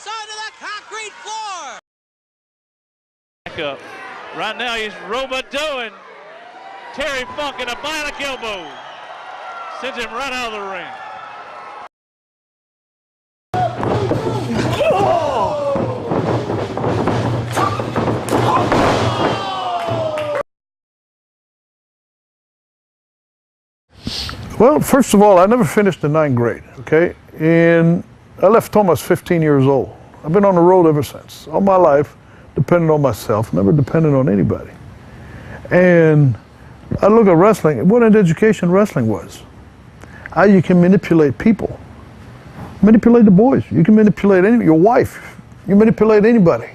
side of the concrete floor. Back up. Right now he's robotoing Terry Funk in a bionic elbow. Sends him right out of the ring. Well, first of all, I never finished the 9th grade, okay? And I left home, I was 15 years old. I've been on the road ever since. All my life, depending on myself, never depended on anybody. And I look at wrestling, what an education wrestling was. How you can manipulate people. Manipulate the boys. You can manipulate your wife. You manipulate anybody.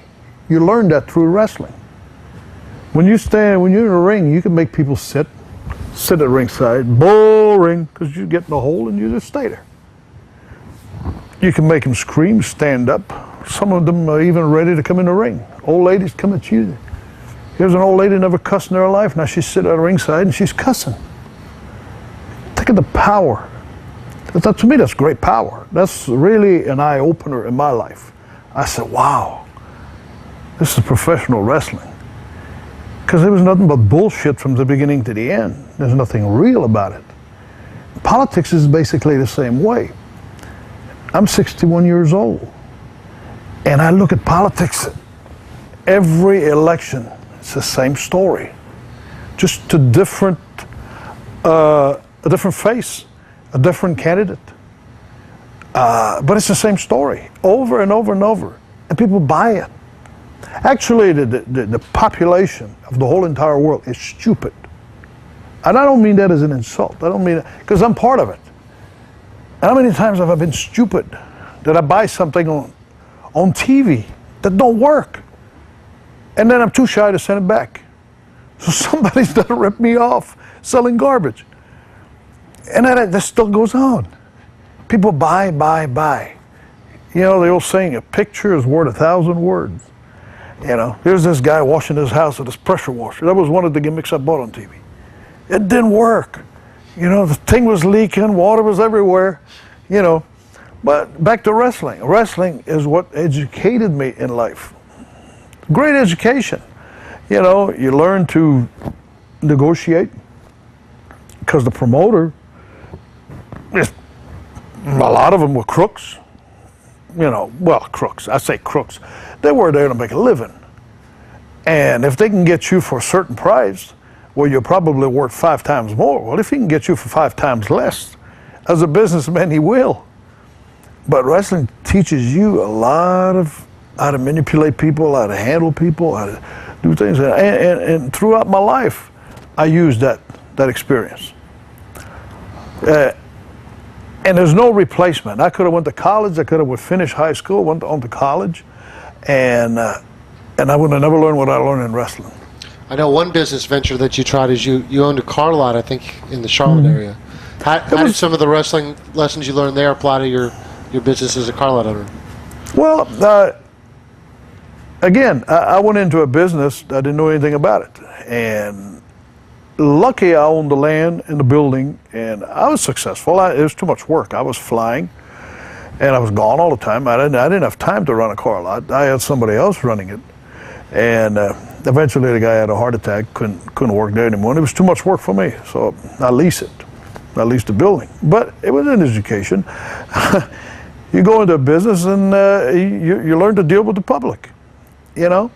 You learn that through wrestling. When you're in a ring, you can make people sit at ringside, boring, because you get in the hole and you just stay there. You can make them scream, stand up. Some of them are even ready to come in the ring. Old ladies come at you. Here's an old lady never cussed in her life. Now she's sitting at ringside and she's cussing. Think of the power. To me, that's great power. That's really an eye-opener in my life. I said, wow, this is professional wrestling. Because there was nothing but bullshit from the beginning to the end. There's nothing real about it. Politics is basically the same way. I'm 61 years old. And I look at politics, every election, it's the same story. Just a different face, a different candidate. But it's the same story, over and over and over. And people buy it. Actually, the population of the whole entire world is stupid. And I don't mean that as an insult. I don't mean it, because I'm part of it. And how many times have I been stupid that I buy something on TV that don't work? And then I'm too shy to send it back. So somebody's done rip me off selling garbage. And that still goes on. People buy. You know, the old saying, a picture is worth 1,000 words. You know, here's this guy washing his house with his pressure washer. That was one of the gimmicks I bought on TV. It didn't work. You know, the thing was leaking, water was everywhere, you know. But back to wrestling. Wrestling is what educated me in life. Great education. You know, you learn to negotiate because the promoter, a lot of them were crooks. You know, well, crooks. I say crooks. They were there to make a living. And if they can get you for a certain price, well, you're probably worth 5 times more. Well, if he can get you for 5 times less, as a businessman, he will. But wrestling teaches you a lot of how to manipulate people, how to handle people, how to do things. And throughout my life, I used that experience. And there's no replacement. I could have went to college. I could have finished high school, went on to college, and I would have never learned what I learned in wrestling. I know one business venture that you tried is you owned a car lot, I think, in the Charlotte area. How did some of the wrestling lessons you learned there apply to your business as a car lot owner? Well, again, I went into a business, I didn't know anything about it. And lucky I owned the land and the building, and I was successful. It was too much work. I was flying, and I was gone all the time. I didn't have time to run a car lot. I had somebody else running it. And eventually the guy had a heart attack, couldn't work there anymore. And it was too much work for me, so I leased it. I leased the building. But it was an education. You go into a business and you learn to deal with the public, you know?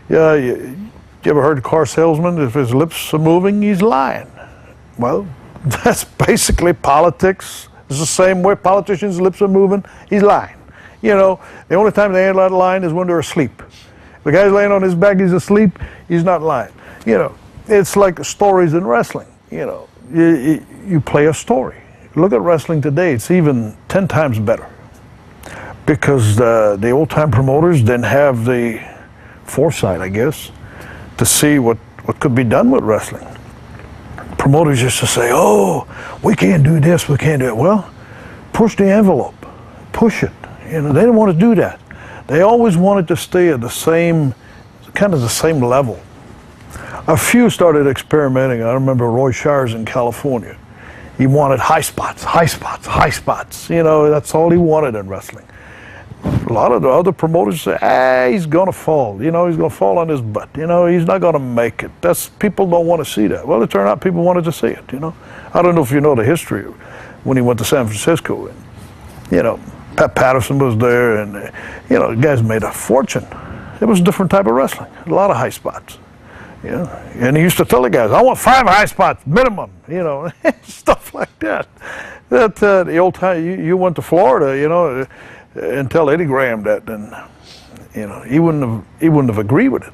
You ever heard a car salesman, if his lips are moving, he's lying? Well, that's basically politics. It's the same way politicians' lips are moving, he's lying. You know, the only time they ain't lying is when they're asleep. The guy's laying on his back, he's asleep, he's not lying. You know, it's like stories in wrestling. You know, you play a story. Look at wrestling today, it's even 10 times better. Because the old-time promoters didn't have the foresight, I guess, to see what could be done with wrestling. Promoters used to say, oh, we can't do this, we can't do it. Well, push the envelope, push it. You know, they didn't want to do that. They always wanted to stay at the same level. A few started experimenting. I remember Roy Shires in California. He wanted high spots. You know, that's all he wanted in wrestling. A lot of the other promoters say, he's going to fall. You know, he's going to fall on his butt. You know, he's not going to make it. People don't want to see that. Well, it turned out people wanted to see it, you know. I don't know if you know the history when he went to San Francisco. And, you know, Pat Patterson was there, and, you know, the guys made a fortune. It was a different type of wrestling, a lot of high spots. You know, and he used to tell the guys, I want 5 high spots minimum, you know, stuff like that. The old time, you went to Florida, you know, and tell Eddie Graham that, and you know, he wouldn't have agreed with it.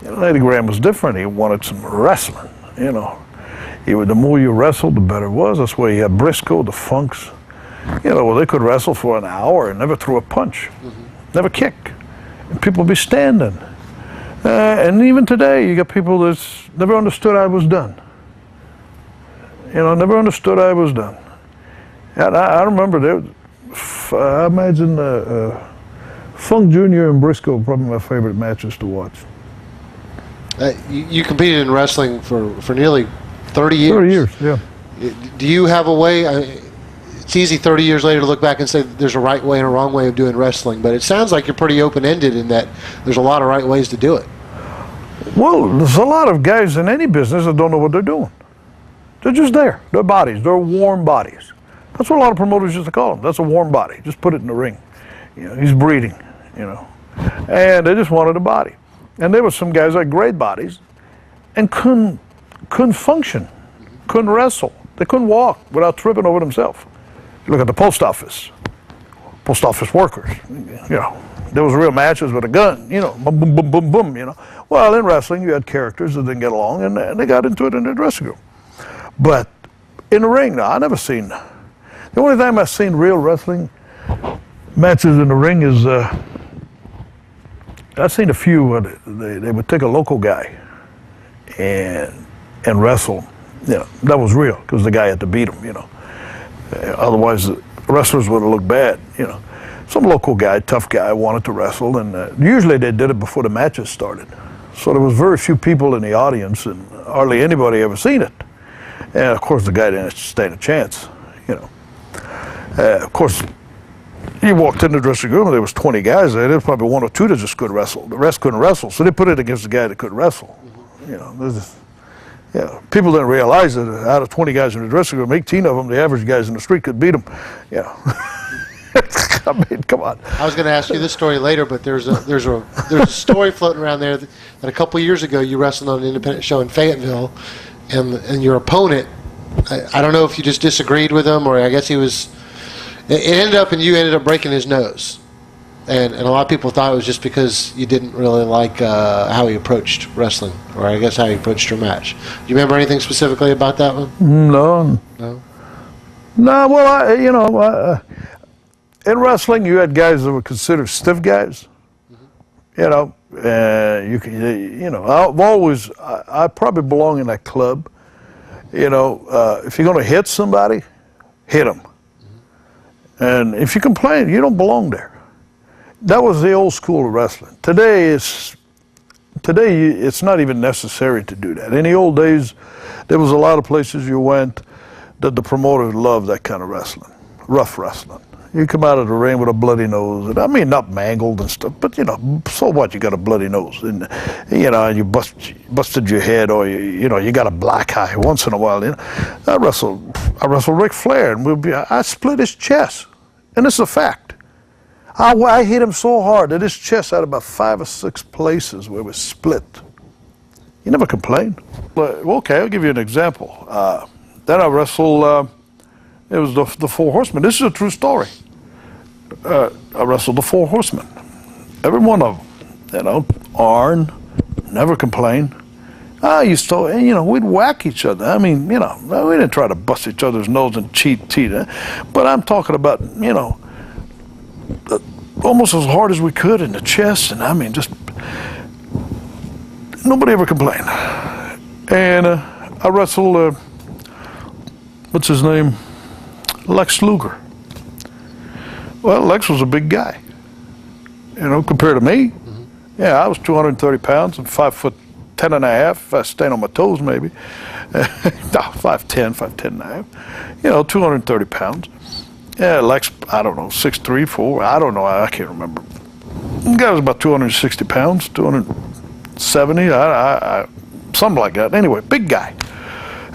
You know, Eddie Graham was different. He wanted some wrestling. You know, the more you wrestled, the better it was. That's why you had Briscoe, the Funks. You know, well, they could wrestle for an hour and never throw a punch, never kick, and people would be standing. And even today, you got people that never understood I was done. You know, never understood I was done. And I remember I imagine Funk Jr. and Briscoe were probably my favorite matches to watch. You competed in wrestling for nearly 30 years. 30 years, yeah. Do you have a way? It's easy 30 years later to look back and say there's a right way and a wrong way of doing wrestling, but it sounds like you're pretty open-ended in that there's a lot of right ways to do it. Well, there's a lot of guys in any business that don't know what they're doing. They're just there. They're bodies. They're warm bodies. That's what a lot of promoters used to call them. That's a warm body. Just put it in the ring. You know, he's breathing, you know. And they just wanted a body. And there were some guys that had great bodies and couldn't function, couldn't wrestle. They couldn't walk without tripping over themselves. You look at the post office workers, you know. There was real matches with a gun, you know, boom, boom, boom, boom, boom, you know. Well, in wrestling, you had characters that didn't get along, and they got into it in the dressing room. But in the ring, no, I never seen. The only time I've seen real wrestling matches in the ring is I've seen a few where they would take a local guy and wrestle. You know, that was real because the guy had to beat him, you know. Otherwise, the wrestlers would have looked bad, you know. Some local guy, tough guy, wanted to wrestle, and usually they did it before the matches started. So there was very few people in the audience, and hardly anybody ever seen it. And of course, the guy didn't stand a chance, you know. Of course, he walked in the dressing room, and there was 20 guys there. There was probably 1 or 2 that just could wrestle. The rest couldn't wrestle, so they put it against the guy that could wrestle. You know, people didn't realize that out of 20 guys in the dressing room, 18 of them, the average guys in the street could beat them. You know. I mean, come on. I was going to ask you this story later, but there's a story floating around there that a couple of years ago you wrestled on an independent show in Fayetteville, and your opponent, I don't know if you just disagreed with him, or I guess you ended up breaking his nose, and a lot of people thought it was just because you didn't really like how he approached wrestling, or I guess how he approached your match. Do you remember anything specifically about that one? No. Well, in wrestling, you had guys that were considered stiff guys. You know, you know, I probably belong in that club. You know, if you're going to hit somebody, hit them. And if you complain, you don't belong there. That was the old school of wrestling. Today it's not even necessary to do that. In the old days, there was a lot of places you went that the promoter loved that kind of wrestling, rough wrestling. You come out of the ring with a bloody nose, and I mean not mangled and stuff, but you know, so what? You got a bloody nose, and you know, and you busted your head, or you know, you got a black eye once in a while. You know, I wrestled Ric Flair, and I split his chest, and it's a fact. I hit him so hard that his chest had about 5 or 6 places where it was split. You never complained. Well, okay, I'll give you an example. Then I wrestled. It was the Four Horsemen. This is a true story. I wrestled the Four Horsemen. Every one of them. You know, Arn, never complained. I used to, you know, we'd whack each other. I mean, you know, we didn't try to bust each other's nose and cheat. But I'm talking about, you know, almost as hard as we could in the chest. And I mean, just, nobody ever complained. And I wrestled, what's his name? Lex Luger. Well, Lex was a big guy, you know, compared to me. Yeah, I was 230 pounds and 5'10" and a half. If I stand on my toes, maybe. No, 5'10", 5'10" and a half. You know, 230 pounds. Yeah, Lex, I don't know, 6'3", 4", I don't know, I can't remember. The guy was about 260 pounds, 270, something like that. Anyway, big guy,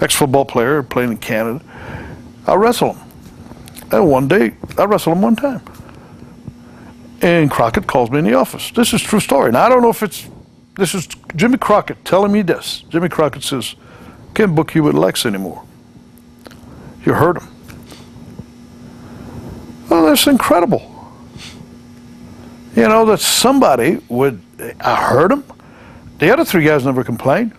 ex-football player, playing in Canada. I wrestled him. And one day, I wrestled him one time. And Crockett calls me in the office. This is a true story. Now, I don't know if this is Jimmy Crockett telling me this. Jimmy Crockett says, can't book you with Lex anymore. You hurt him. Well, that's incredible. You know, that somebody would, I hurt him. The other 3 guys never complained.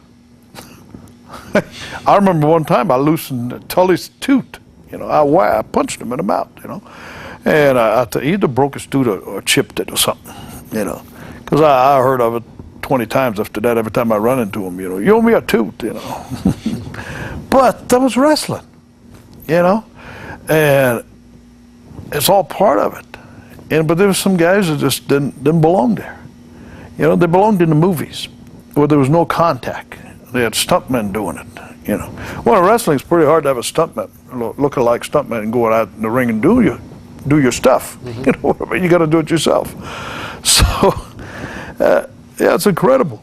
I remember one time I loosened Tully's tooth. You know, I punched him in the mouth, you know. And he either broke his tooth or chipped it or something, you know. Because I heard of it 20 times after that, every time I run into him, you know. You owe me a tooth, you know. But that was wrestling, you know. And it's all part of it. But there were some guys that just didn't belong there. You know, they belonged in the movies where there was no contact. They had stuntmen doing it, you know. Well, in wrestling, it's pretty hard to have a stuntman, look-alike stuntman, and go out in the ring and do your stuff. Mm-hmm. You know what I mean? You got to do it yourself. So, yeah, it's incredible.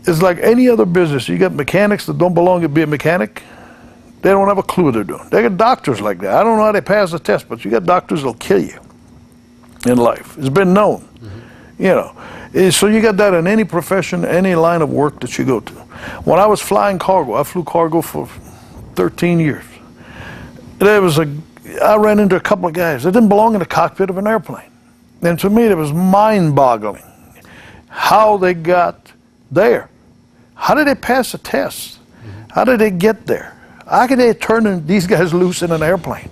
It's like any other business. You got mechanics that don't belong to be a mechanic. They don't have a clue what they're doing. They got doctors like that. I don't know how they pass the test, but you got doctors that'll kill you in life. It's been known, mm-hmm. You know. So you got that in any profession, any line of work that you go to. When I was flying cargo, I flew cargo for 13 years. I ran into a couple of guys that didn't belong in the cockpit of an airplane. And to me, it was mind-boggling how they got there. How did they pass the test? How did they get there? How could they turn these guys loose in an airplane?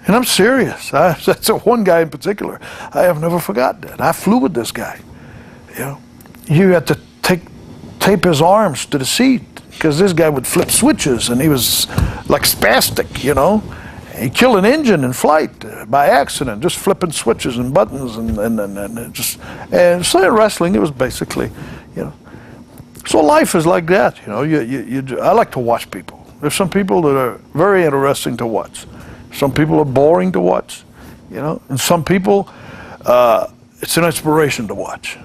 And I'm serious. That's one guy in particular. I have never forgotten that. I flew with this guy. You know, you had to tape his arms to the seat because this guy would flip switches and he was like spastic, you know. He killed an engine in flight by accident, just flipping switches and buttons and so in wrestling it was basically, you know. So life is like that, you know. I like to watch people. There's some people that are very interesting to watch. Some people are boring to watch, you know, and some people, it's an inspiration to watch.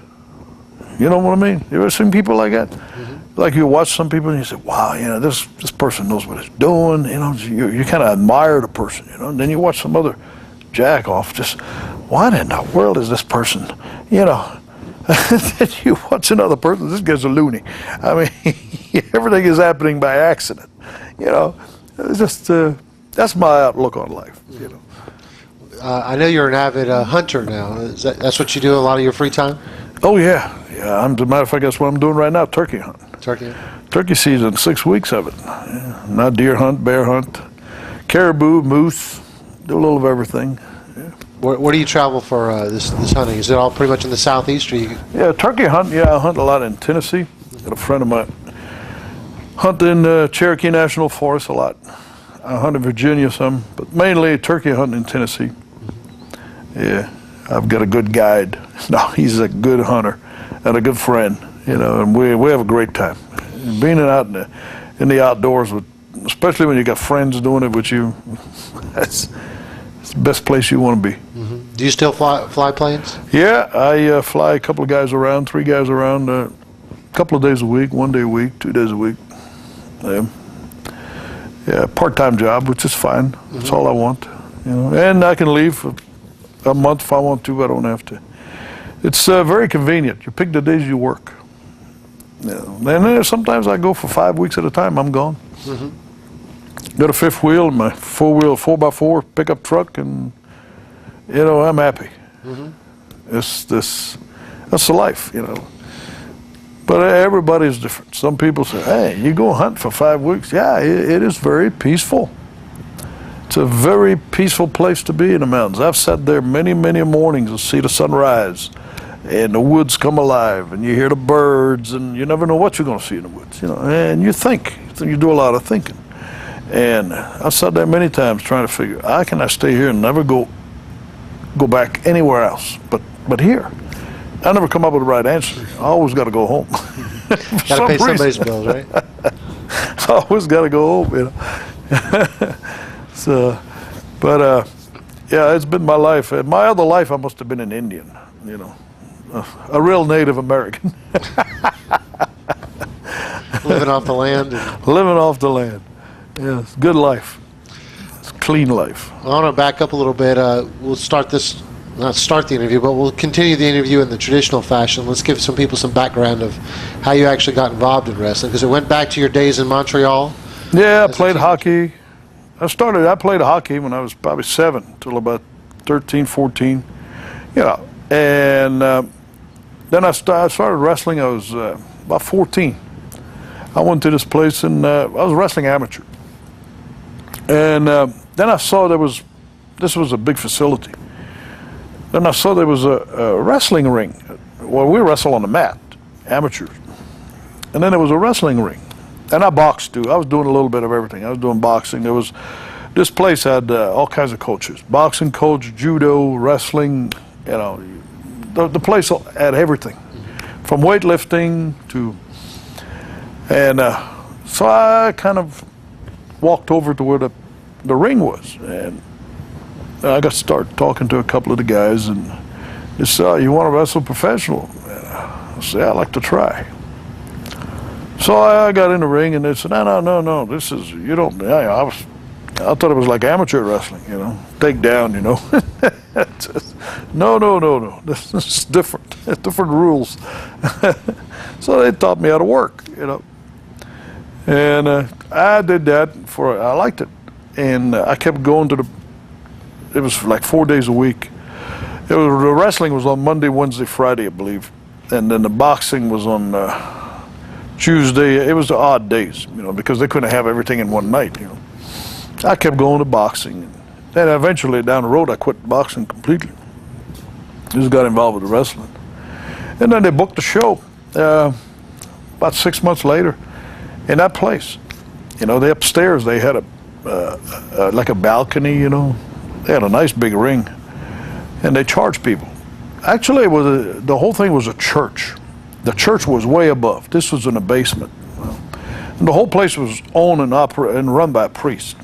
You know what I mean? You ever seen people like that? Mm-hmm. Like you watch some people and you say, wow, you know, this person knows what he's doing. You know, you kind of admire the person, you know. And then you watch some other jack off, just, what in the world is this person? You know, then you watch another person, this guy's a loony. I mean, everything is happening by accident. You know, it's just, that's my outlook on life, you know. I know you're an avid hunter now. That's what you do a lot of your free time? Oh, yeah. Yeah, as a matter of fact, that's what I'm doing right now, turkey hunting. Turkey season, 6 weeks of it. Yeah. Now deer hunt, bear hunt, caribou, moose, do a little of everything. Yeah. Where do you travel for this hunting? Is it all pretty much in the southeast? Or you... Yeah, turkey hunt, yeah, I hunt a lot in Tennessee. Got a friend of mine hunt in Cherokee National Forest a lot. I hunt in Virginia some, but mainly turkey hunting in Tennessee. Yeah, I've got a good guide. No, he's a good hunter and a good friend, you know, and we have a great time. Being out in the outdoors, especially when you got friends doing it with you, it's the best place you want to be. Mm-hmm. Do you still fly planes? Yeah, I fly a couple of guys around, 3 guys around, a couple of days a week, 1 day a week, 2 days a week. Yeah, part-time job, which is fine. Mm-hmm. That's all I want, you know. And I can leave for a month if I want to. I don't have to. It's very convenient. You pick the days you work. You know. And then sometimes I go for 5 weeks at a time. I'm gone. Mm-hmm. Got a fifth wheel, my 4-wheel 4x4 pickup truck, and you know I'm happy. Mm-hmm. That's the life, you know. But everybody's different. Some people say, hey, you go hunt for 5 weeks. Yeah, it is very peaceful. It's a very peaceful place to be in the mountains. I've sat there many, many mornings to see the sunrise, and the woods come alive, and you hear the birds, and you never know what you're going to see in the woods, you know. And you think, you do a lot of thinking. And I've sat there many times trying to figure, how can I stay here and never go back anywhere else but here? I never come up with the right answer. I always got to go home. Got to pay somebody's bills, right? I always got to go home, you know. So, but Yeah, it's been my life. In my other life, I must have been an Indian, you know, a real Native American. Living off the land. Living off the land. Yeah, it's good life. It's clean life. I want to back up a little bit. We'll not start the interview, but we'll continue the interview in the traditional fashion. Let's give some people some background of how you actually got involved in wrestling, because it went back to your days in Montreal. Yeah, I played hockey. I played hockey when I was probably 7 till about 13, 14. You know, and then I started wrestling. I was about 14. I went to this place and I was wrestling amateur. And then I saw this was a big facility. Then I saw there was a wrestling ring. Well, we wrestle on the mat, amateurs. And then there was a wrestling ring. And I boxed too. I was doing a little bit of everything. I was doing boxing. This place had all kinds of coaches. Boxing coach, judo, wrestling, you know. The place had everything. From weightlifting to... And so I kind of walked over to where the ring was. And I got to start talking to a couple of the guys. And they said, you want to wrestle professional? And I said, I'd like to try. So I got in the ring, and they said, no, this is, you don't, I thought it was like amateur wrestling, you know, take down, you know. No, this is different, different rules. So they taught me how to work, you know. And I did that I liked it. And I kept going it was like 4 days a week. The wrestling was on Monday, Wednesday, Friday, I believe. And then the boxing was on Tuesday. It was the odd days, you know, because they couldn't have everything in one night, you know. I kept going to boxing. And then eventually down the road, I quit boxing completely. Just got involved with the wrestling. And then they booked the show about 6 months later in that place. You know, upstairs, they had like a balcony, you know. They had a nice big ring. And they charged people. Actually, the whole thing was a church. The church was way above. This was in a basement. And the whole place was owned and run by a priest.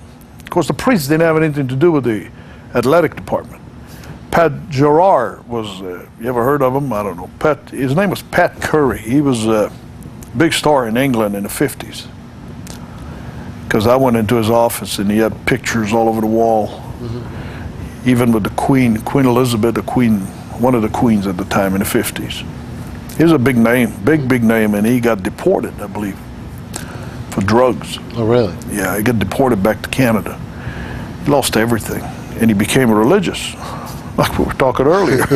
Of course, the priest didn't have anything to do with the athletic department. Pat Gerard was, you ever heard of him? I don't know. His name was Pat Curry. He was a big star in England in the 50s. Because I went into his office and he had pictures all over the wall. Mm-hmm. Even with the Queen Elizabeth, one of the queens at the time in the 50s. He was a big name, big name, and he got deported, I believe, for drugs. Oh, really? Yeah, he got deported back to Canada. He lost everything, and he became religious, like we were talking earlier.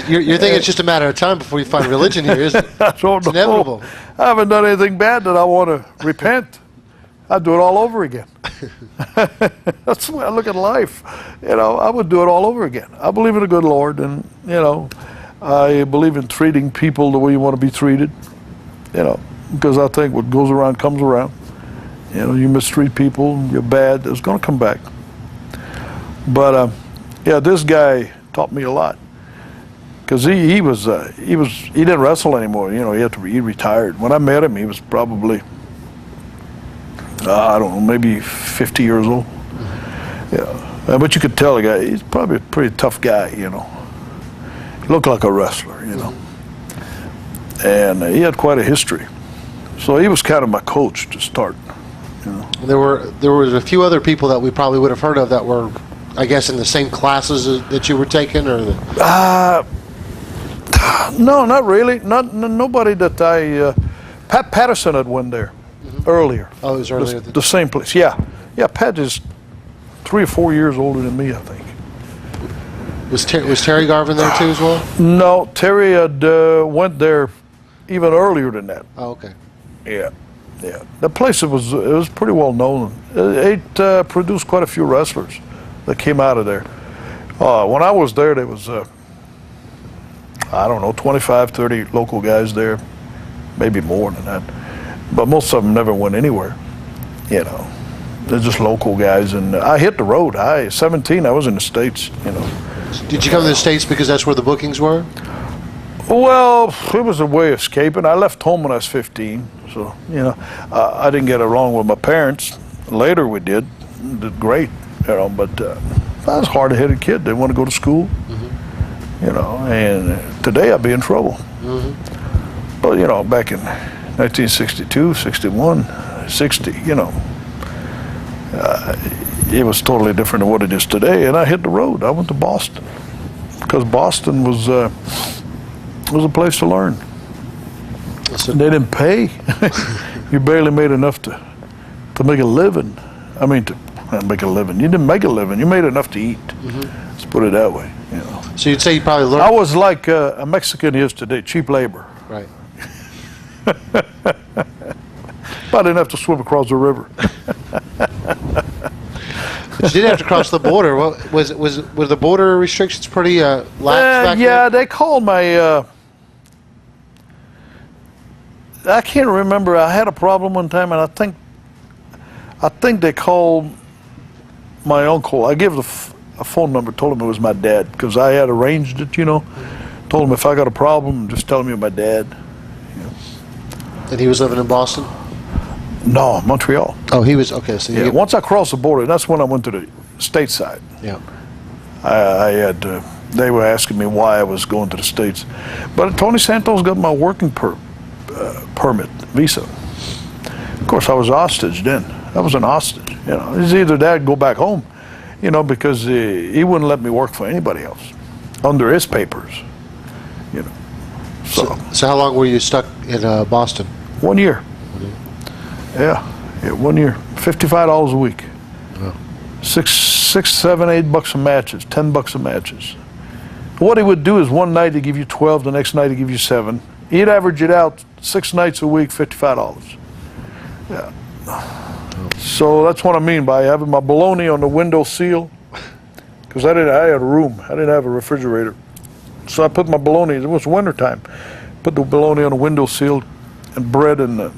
You're thinking it's just a matter of time before you find religion here, isn't it? I don't know. It's inevitable. I haven't done anything bad that I want to repent. I'd do it all over again. That's the way I look at life. You know, I would do it all over again. I believe in a good Lord, and, you know, I believe in treating people the way you want to be treated, you know, because I think what goes around comes around. You know, you mistreat people, you're bad, it's going to come back. But, yeah, this guy taught me a lot. Because he didn't wrestle anymore, you know, he retired. When I met him, he was probably, I don't know, maybe 50 years old. Yeah, but you could tell the guy, he's probably a pretty tough guy, you know. He looked like a wrestler, you know. And he had quite a history. So he was kind of my coach to start, you know. There was a few other people that we probably would have heard of that were, I guess, in the same classes that you were taking, or no, not really. Nobody that Pat Patterson had went there earlier. Oh, it was earlier. The same place, yeah. Yeah, Pat is 3 or 4 years older than me, I think. Was Terry Garvin there too as well? No, Terry had went there even earlier than that. Oh, okay. Yeah. The place it was pretty well known. It produced quite a few wrestlers that came out of there. When I was there was I don't know, 25, 30 local guys there, maybe more than that. But most of them never went anywhere, you know. They're just local guys, and I hit the road. 17, I was in the States, you know. Did you come to the States because that's where the bookings were? Well, it was a way of escaping. I left home when I was 15, so, you know, I didn't get along with my parents. Later we did great, you know. But I was a hard-headed kid. Didn't want to go to school, you know. And today I'd be in trouble. But you know, back in 1962, 61, 60, you know, it was totally different than what it is today. And I hit the road. I went to Boston because Boston was a place to learn. They didn't pay. You barely made enough to make a living. I mean, to make a living. You didn't make a living. You made enough to eat. Let's put it that way. You know. So you'd say you probably learned. I was like a Mexican is today, cheap labor. Right. But I didn't have to swim across the river. But you did have to cross the border. What were the border restrictions pretty lax back yeah, then? they called my. I can't remember. I had a problem one time, and I think they called my uncle. I gave a phone number, told him it was my dad, because I had arranged it, you know. Told him if I got a problem, just tell me my dad. You know. And he was living in Boston? No, Montreal. Oh, he was, okay. So Yeah, once I crossed the border, that's when I went to the stateside. Yeah. I had, they were asking me why I was going to the States. But Tony Santos got my working permit, visa. Of course, I was hostage then. I was an hostage. You know, it's either that or go back home, you know, because he wouldn't let me work for anybody else under his papers, you know. So how long were you stuck in Boston? 1 year. Yeah, 1 year. $55 a week. Wow. $6, $7, $8 a matches, $10 a matches. What he would do is one night he'd give you 12, the next night he'd give you 7. He'd average it out 6 nights a week, $55. Yeah. So that's what I mean by having my bologna on the window sill, because I had a room. I didn't have a refrigerator. So I put my bologna, it was wintertime, put the bologna on the window sill and bread, and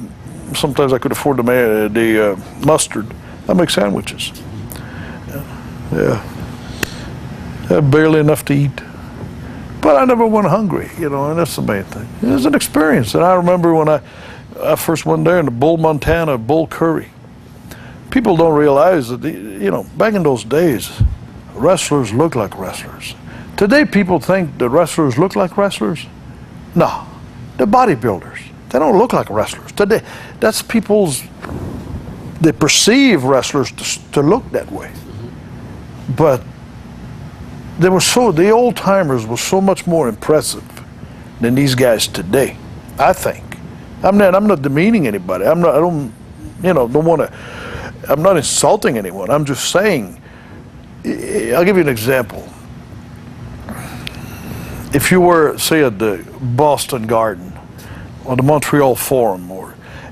sometimes I could afford the mustard. I make sandwiches. Yeah. I had barely enough to eat. But I never went hungry, you know, and that's the main thing. It was an experience. And I remember when I first went there in the Bull, Montana, Bull Curry. People don't realize that, you know, back in those days, wrestlers look like wrestlers. Today, people think that wrestlers look like wrestlers. No, they're bodybuilders. They don't look like wrestlers. Today, that's they perceive wrestlers to look that way. But the old timers were so much more impressive than these guys today, I think. I'm not demeaning anybody. I'm not insulting anyone. I'm just saying, I'll give you an example. If you were, say, at the Boston Garden or the Montreal Forum,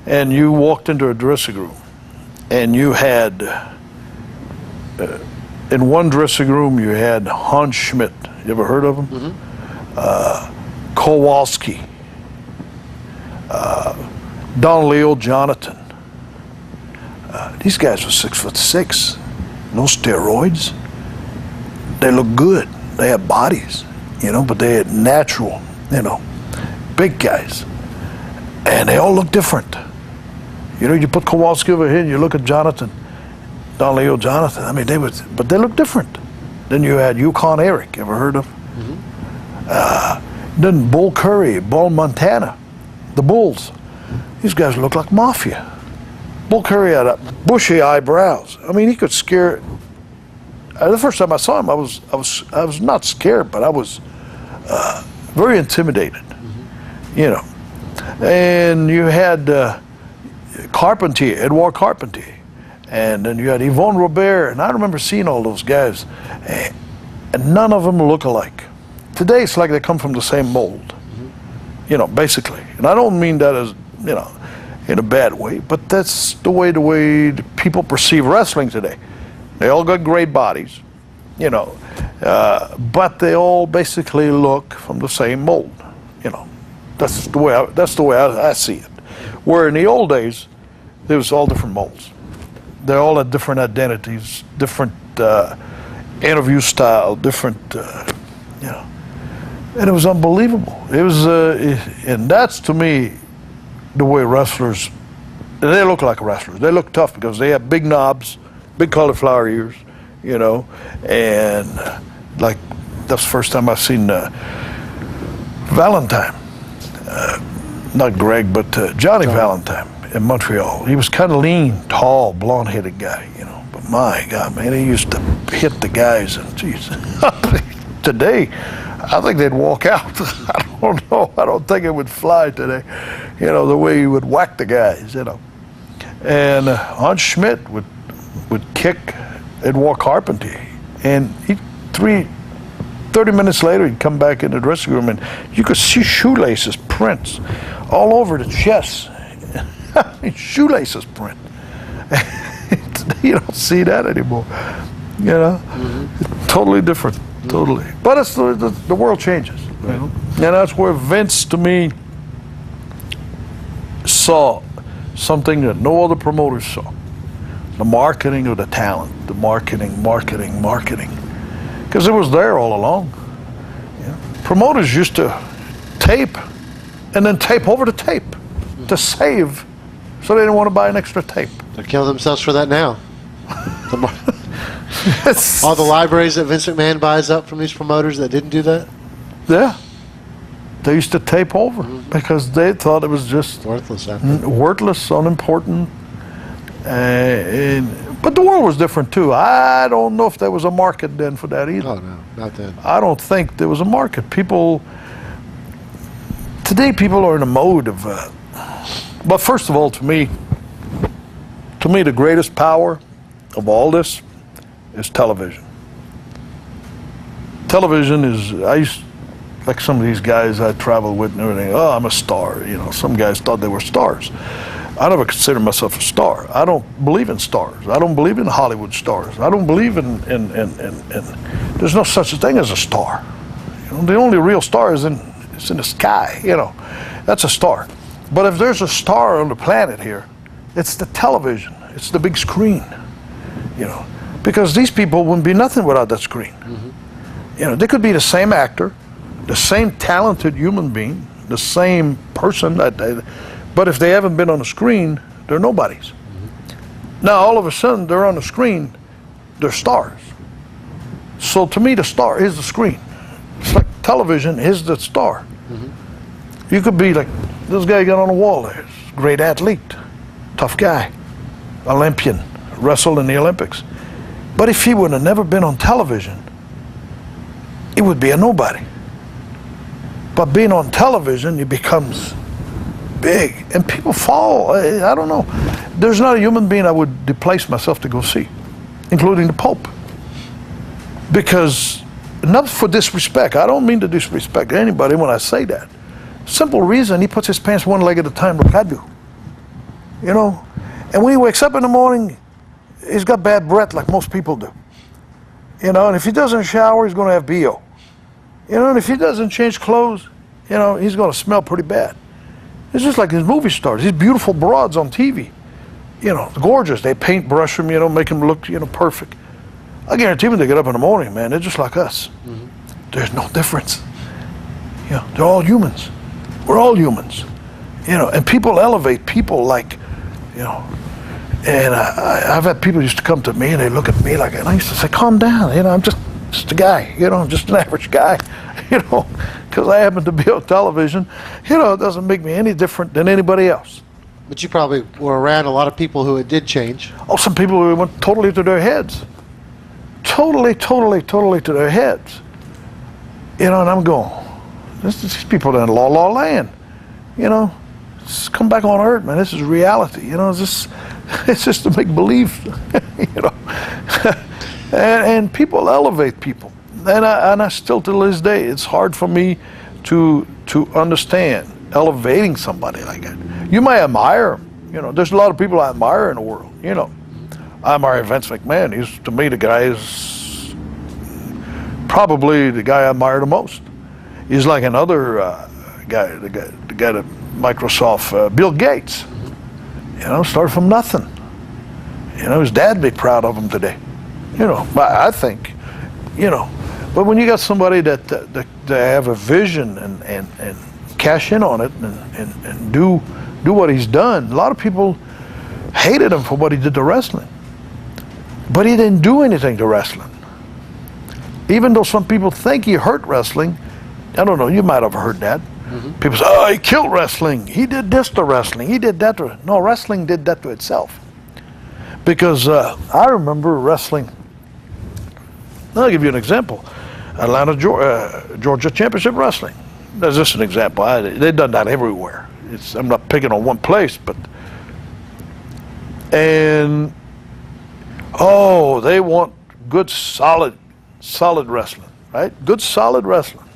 and you walked into a dressing room, and you had, in one dressing room, you had Hans Schmidt. You ever heard of him? Kowalski, Don Leo Jonathan. These guys were 6'6", no steroids. They look good. They have bodies, you know, but they had natural, you know, big guys. And they all look different. You know, you put Kowalski over here and you look at Jonathan, Don Leo Jonathan. I mean, but they look different. Then you had Yukon Eric, ever heard of? Then Bull Curry, Bull, Montana, the Bulls. These guys look like mafia. Bull Curry had bushy eyebrows. I mean, he could scare. The first time I saw him, I was not scared, but I was very intimidated. You know, and you had Carpentier, Edouard Carpentier, and then you had Yvonne Robert, and I remember seeing all those guys, and none of them look alike. Today, it's like they come from the same mold. You know, basically, and I don't mean that as, you know, in a bad way, but that's the way the people perceive wrestling today. They all got great bodies, you know, but they all basically look from the same mold. You know, that's the way I see it. Where in the old days, there was all different molds. They all had different identities, different interview style, different, you know, and it was unbelievable. It was, and that's to me the way wrestlers. They look like wrestlers. They look tough because they have big knobs, big cauliflower ears, you know, and like that's the first time I've seen Valentine, not Greg, but Johnny Valentine in Montreal. He was kind of lean, tall, blonde-headed guy, you know. But my God, man, he used to hit the guys, and geez, today, I think they'd walk out. I don't know. I don't think it would fly today, you know, the way he would whack the guys, you know. And Hans Schmidt would kick Edouard Carpentier, and 30 minutes later, he'd come back in the dressing room, and you could see shoelaces prints all over the chest. Shoelaces print. You don't see that anymore. You know, totally different. Totally. But it's the world changes. You know? And that's where Vince, to me, saw something that no other promoters saw. The marketing of the talent. The marketing. Because it was there all along. Yeah. Promoters used to tape and then tape over the tape to save, so they didn't want to buy an extra tape. They're killing themselves for that now. All the libraries that Vince McMahon buys up from these promoters that didn't do that? Yeah. They used to tape over because they thought it was just worthless, unimportant. But the world was different too. I don't know if there was a market then for that either. Oh no, not then. I don't think there was a market. Today people are in a mode of, but first of all, to me, the greatest power of all this is television. Television is, like some of these guys I travel with and everything, oh, I'm a star. You know, some guys thought they were stars. I never consider myself a star. I don't believe in stars. I don't believe in Hollywood stars. I don't believe in there's no such a thing as a star. You know, the only real star is in the sky, you know. That's a star. But if there's a star on the planet here, it's the television. It's the big screen, you know. Because these people wouldn't be nothing without that screen. You know, they could be the same actor, the same talented human being, the same person, but if they haven't been on the screen, they're nobodies. Now, all of a sudden, they're on the screen, they're stars. So to me, the star is the screen. It's like television is the star. You could be like, this guy got on the wall there, great athlete, tough guy, Olympian, wrestled in the Olympics. But if he would have never been on television, it would be a nobody. But being on television, he becomes big, and people fall. I don't know. There's not a human being I would deplace myself to go see, including the Pope. Because, not for disrespect, I don't mean to disrespect anybody when I say that. Simple reason, he puts his pants one leg at a time like I do. You know? And when he wakes up in the morning, he's got bad breath like most people do. You know, and if he doesn't shower, he's going to have BO. You know, and if he doesn't change clothes, you know, he's going to smell pretty bad. It's just like these movie stars, these beautiful broads on TV. You know, gorgeous. They paintbrush them, you know, make them look, you know, perfect. I guarantee when they get up in the morning, man, they're just like us. There's no difference. You know, they're all humans. We're all humans. You know, and people elevate people like, you know, and I've had people used to come to me and they look at me like, and I used to say, calm down, you know, I'm just a guy, you know, I'm just an average guy, you know, because I happen to be on television. You know, it doesn't make me any different than anybody else. But you probably were around a lot of people who it did change. Oh, some people who went totally to their heads. Totally to their heads. You know, and I'm going, these people are in la land. You know, just come back on earth, man. This is reality. You know, it's just a make believe. You know, and people elevate people, and I still to this day, it's hard for me to understand elevating somebody like that. You may admire him. You know, there's a lot of people I admire in the world. You know, I admire Vince McMahon. He's, to me, the guy is probably the guy I admire the most. He's like another guy, the guy at Microsoft, Bill Gates. You know, started from nothing. You know, his dad would be proud of him today. You know, I think, you know, but when you got somebody that have a vision and cash in on it and do what he's done, a lot of people hated him for what he did to wrestling. But he didn't do anything to wrestling. Even though some people think he hurt wrestling, I don't know, you might have heard that. People say, oh, he killed wrestling. He did this to wrestling. He did that to... No, wrestling did that to itself. Because I remember wrestling. I'll give you an example. Atlanta, Georgia Championship Wrestling. That's just an example. They've done that everywhere. I'm not picking on one place, but... And... Oh, they want good, solid wrestling, right? Good, solid wrestling.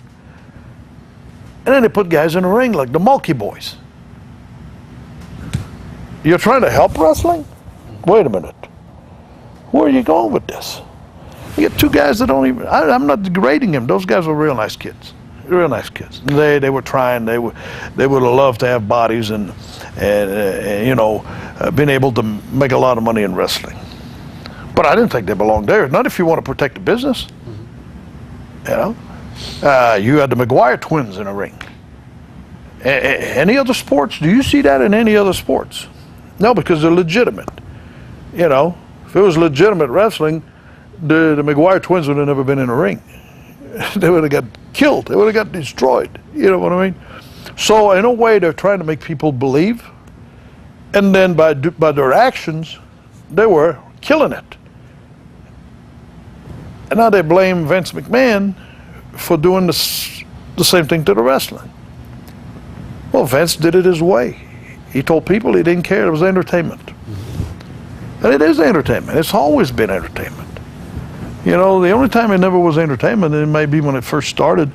And then they put guys in the ring like the Mulkey Boys. You're trying to help wrestling? Wait a minute. Where are you going with this? You get two guys that don't even... I'm not degrading them. Those guys were real nice kids. Real nice kids. They were trying. They would have loved to have bodies and you know, been able to make a lot of money in wrestling. But I didn't think they belonged there. Not if you want to protect the business. You know? You had the McGuire twins in a ring. Any other sports? Do you see that in any other sports? No, because they're legitimate. You know, if it was legitimate wrestling, the McGuire twins would have never been in a ring. They would have got killed. They would have got destroyed. You know what I mean? So in a way, they're trying to make people believe, and then by their actions, they were killing it. And now they blame Vince McMahon for doing the same thing to the wrestling. Well, Vince did it his way. He told people he didn't care. It was entertainment. And it is entertainment. It's always been entertainment. You know, the only time it never was entertainment, it may be when it first started.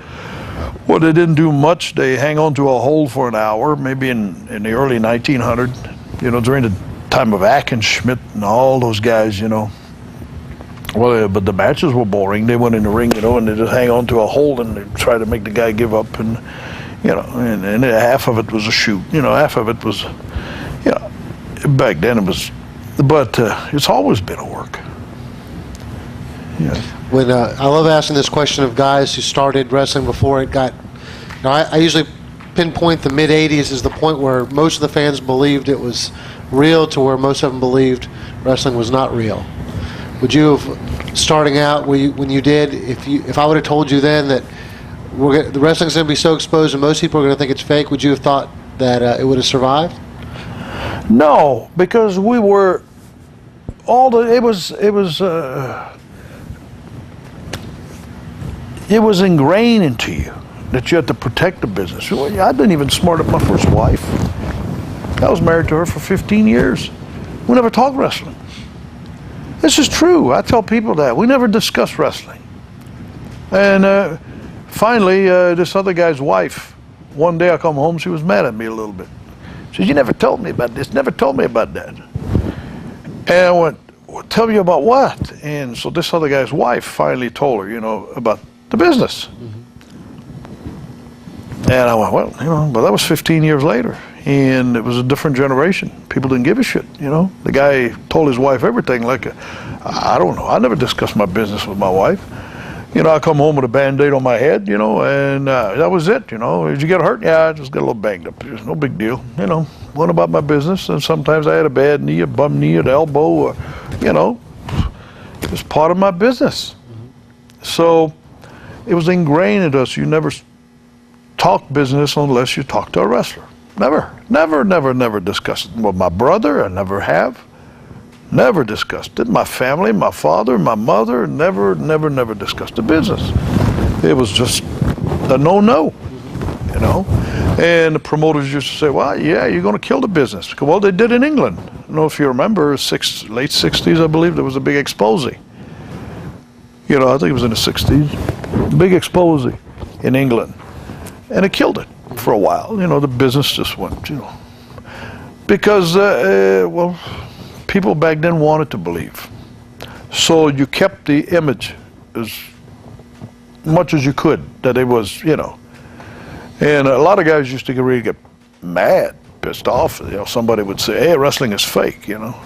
Well, they didn't do much. They hang on to a hold for an hour, maybe in the early 1900s, you know, during the time of Schmidt and all those guys, you know. Well, but the matches were boring. They went in the ring, you know, and they just hang on to a hold and they try to make the guy give up, and you know, and half of it was a shoot, you know, half of it was, you know, back then it was, but it's always been a work. Yeah. When I love asking this question of guys who started wrestling before it got. You know, I usually pinpoint the mid '80s as the point where most of the fans believed it was real, to where most of them believed wrestling was not real. Would you have, starting out when you did, if I would have told you then that the wrestling's going to be so exposed and most people are going to think it's fake, would you have thought that it would have survived? No, because we were it was ingrained into you that you had to protect the business. I didn't even smart up my first wife. I was married to her for 15 years. We never talked wrestling. This is true. I tell people that. We never discussed wrestling. And finally, this other guy's wife, one day I come home, she was mad at me a little bit. She said, you never told me about this, never told me about that. And I went, well, tell me about what? And so this other guy's wife finally told her, you know, about the business. And I went, well, you know, but that was 15 years later. And it was a different generation. People didn't give a shit, you know. The guy told his wife everything like, I don't know. I never discussed my business with my wife. You know, I come home with a Band-Aid on my head, you know, and that was it, you know. Did you get hurt? Yeah, I just got a little banged up. It was no big deal, you know. Went about my business, and sometimes I had a bad knee, a bum knee, an elbow, or, you know. It was part of my business. So it was ingrained in us. You never talk business unless you talk to a wrestler. Never discussed it. With my brother, I never have. Never discussed it. My family, my father, my mother, never discussed the business. It was just a no-no, you know. And the promoters used to say, well, yeah, you're going to kill the business. Well, they did in England. I don't know if you remember, late 60s, I believe, there was a big expose. You know, I think it was in the 60s. Big expose in England. And it killed it for a while. You know, the business just went, you know. Because, well, people back then wanted to believe. So you kept the image as much as you could, that it was, you know. And a lot of guys used to really get mad, pissed off. You know, somebody would say, hey, wrestling is fake, you know.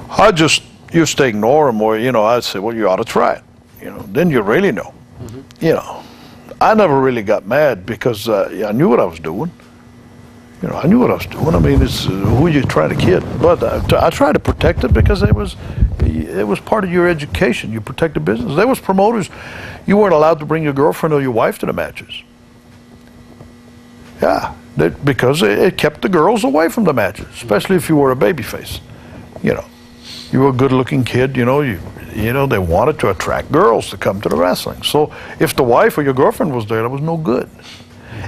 I just used to ignore them, or, you know, I'd say, well, you ought to try it. You know, then you really know. You know. I never really got mad because I knew what I was doing. You know, I knew what I was doing. I mean, it's who you trying to kid. But I tried to protect it because it was, it was part of your education. You protect the business. There was promoters, you weren't allowed to bring your girlfriend or your wife to the matches. Yeah, because it kept the girls away from the matches, especially if you were a babyface. You know, you were a good-looking kid. You know, they wanted to attract girls to come to the wrestling. So if the wife or your girlfriend was there, that was no good.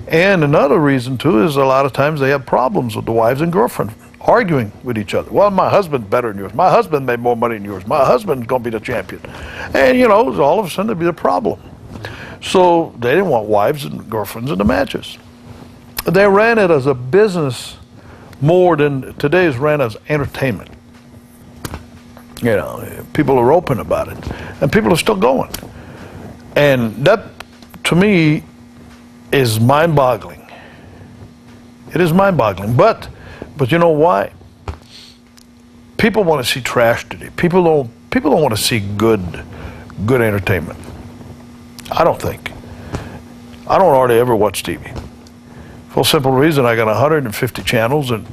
And another reason too is a lot of times they have problems with the wives and girlfriend arguing with each other. Well, my husband's better than yours. My husband made more money than yours. My husband's gonna be the champion. And you know, all of a sudden there'd be a problem. So they didn't want wives and girlfriends in the matches. They ran it as a business more than today is ran as entertainment. You know, people are open about it, and people are still going. And that, to me, is mind-boggling. It is mind-boggling, but you know why? People want to see trash today. People don't want to see good entertainment. I don't think. I don't hardly ever watch TV. For a simple reason, I got 150 channels, and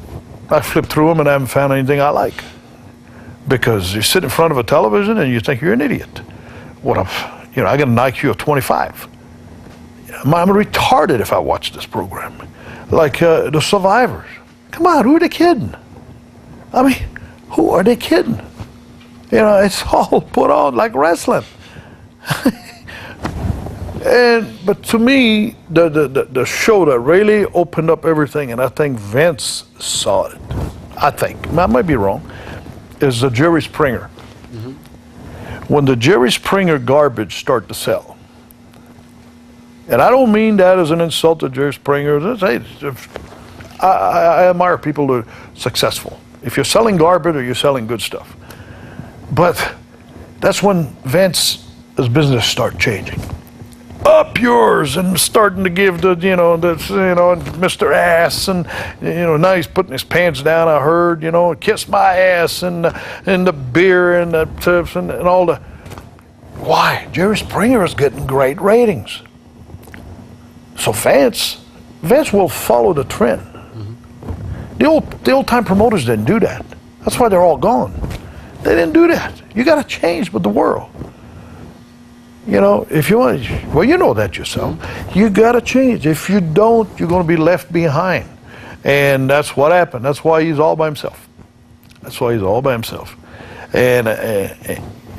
I flip through them and I haven't found anything I like. Because you sit in front of a television and you think you're an idiot. I got an IQ of 25. I'm retarded if I watch this program. Like the Survivors. Come on, who are they kidding? I mean, who are they kidding? You know, it's all put on like wrestling. But to me, the show that really opened up everything, and I think Vince saw it, I think, I might be wrong, is the Jerry Springer. Mm-hmm. When the Jerry Springer garbage started to sell, and I don't mean that as an insult to Jerry Springer. I admire people who are successful. If you're selling garbage or you're selling good stuff. But that's when Vince's business started changing. Up yours, and starting to give Mr. Ass, and now he's putting his pants down. I heard, kiss my ass, and the beer and the tips and all the. Why? Jerry Springer is getting great ratings. So Vince will follow the trend. Mm-hmm. The old time promoters didn't do that. That's why they're all gone. They didn't do that. You got to change with the world. If you want, well, you know that yourself. You got to change. If you don't, you're going to be left behind. And that's what happened. That's why he's all by himself. And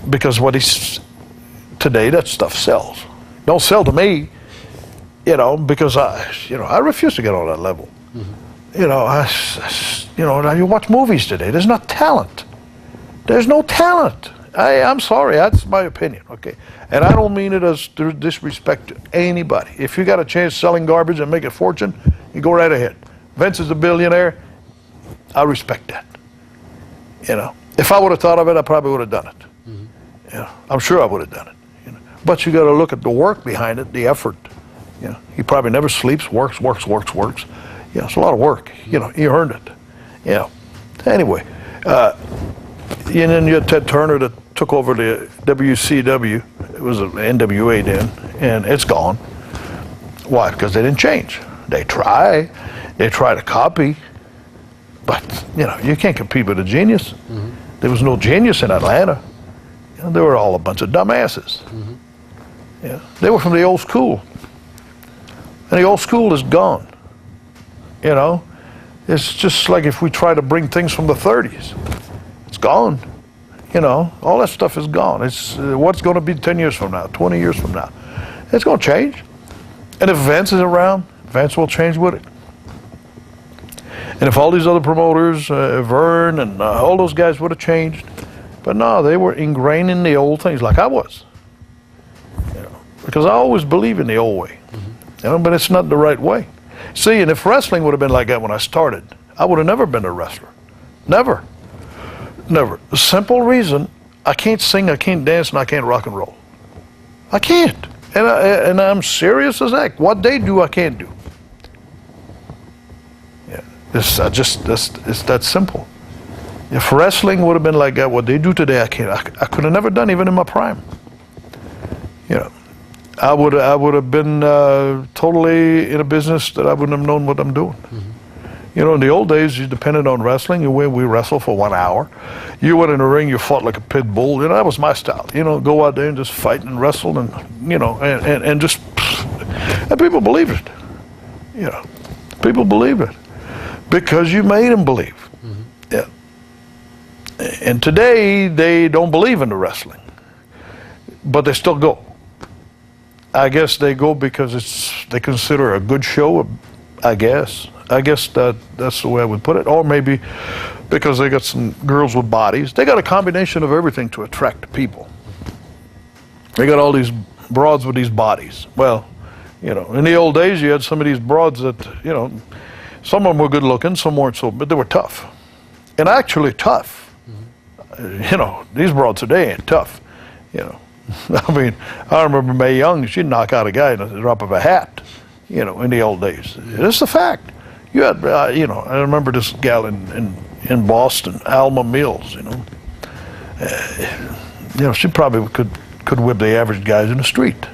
because today, that stuff sells. Don't sell to me, because I refuse to get on that level. Mm-hmm. Now you watch movies today. There's not talent. There's no talent. I'm sorry, that's my opinion, okay? And I don't mean it as disrespect to anybody. If you got a chance selling garbage and make a fortune, you go right ahead. Vince is a billionaire. I respect that. If I would have thought of it, I probably would have done it. Mm-hmm. I'm sure I would have done it. But you got to look at the work behind it, the effort. He probably never sleeps, works. It's a lot of work. He earned it. Anyway. And then you had Ted Turner that took over the WCW. It was an NWA then, and it's gone. Why? Because they didn't change. They try to copy, but you can't compete with a genius. Mm-hmm. There was no genius in Atlanta. They were all a bunch of dumbasses. Mm-hmm. They were from the old school, and the old school is gone. It's just like if we try to bring things from the 30s. It's gone. All that stuff is gone. It's what's going to be 10 years from now, 20 years from now. It's going to change. And if Vince is around, Vince will change with it. And if all these other promoters, Vern and all those guys would have changed, but no, they were ingrained in the old things like I was. Because I always believe in the old way. Mm-hmm. But it's not the right way. See, and if wrestling would have been like that when I started, I would have never been a wrestler. Never. The simple reason, I can't sing, I can't dance, and I can't rock and roll. I can't. And I'm serious as heck. What they do, I can't do. It's that simple. If wrestling would have been like that, what they do today, I can't. I could have never done, even in my prime. I would have been totally in a business that I wouldn't have known what I'm doing. Mm-hmm. You know, in the old days, you depended on wrestling. We wrestled for 1 hour. You went in the ring, you fought like a pit bull. You know, that was my style. You know, go out there and just fight and wrestle and, you know, and just, and people believed it. You know, people believed it because you made them believe. Yeah. And today, they don't believe in the wrestling, but they still go. I guess they go because they consider a good show, I guess. I guess that's the way I would put it. Or maybe because they got some girls with bodies. They got a combination of everything to attract people. They got all these broads with these bodies. Well, you know, in the old days, you had some of these broads that, you know, some of them were good looking, some weren't so, but they were tough. And actually tough. You know, these broads today ain't tough, you know. I mean, I remember Mae Young, she'd knock out a guy in the drop of a hat, you know, in the old days. It's a fact. You had, you know, I remember this gal in Boston, Alma Mills, you know. You know, she probably could whip the average guys in the street,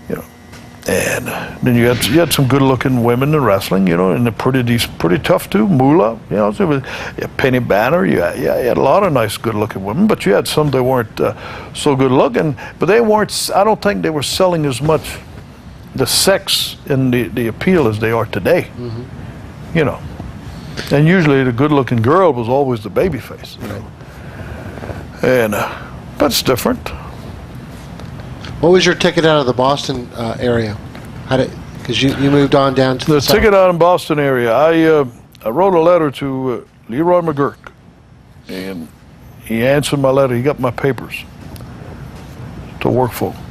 you know. And then you had some good-looking women in wrestling, you know, and they're pretty tough too. Moolah, you know, so Penny Banner. You had a lot of nice, good-looking women, but you had some that weren't so good-looking. But they weren't. I don't think they were selling as much the sex and the appeal as they are today. You know, and usually the good-looking girl was always the baby face. You know, and but it's different. What was your ticket out of the Boston area? Because you moved on down to the ticket out in Boston area. I wrote a letter to Leroy McGurk, and he answered my letter. He got my papers to work for him.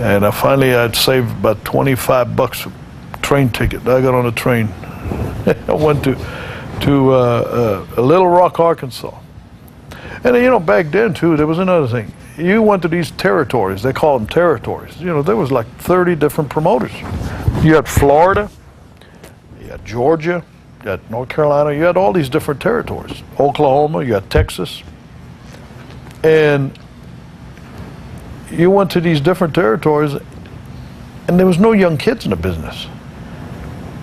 And finally I'd saved about $25 a train ticket. I got on a train. I went to Little Rock, Arkansas. And you know, back then too, there was another thing. You went to these territories, they call them territories. You know, there was like 30 different promoters. You had Florida, you had Georgia, you had North Carolina, you had all these different territories. Oklahoma, you had Texas. And you went to these different territories and there was no young kids in the business.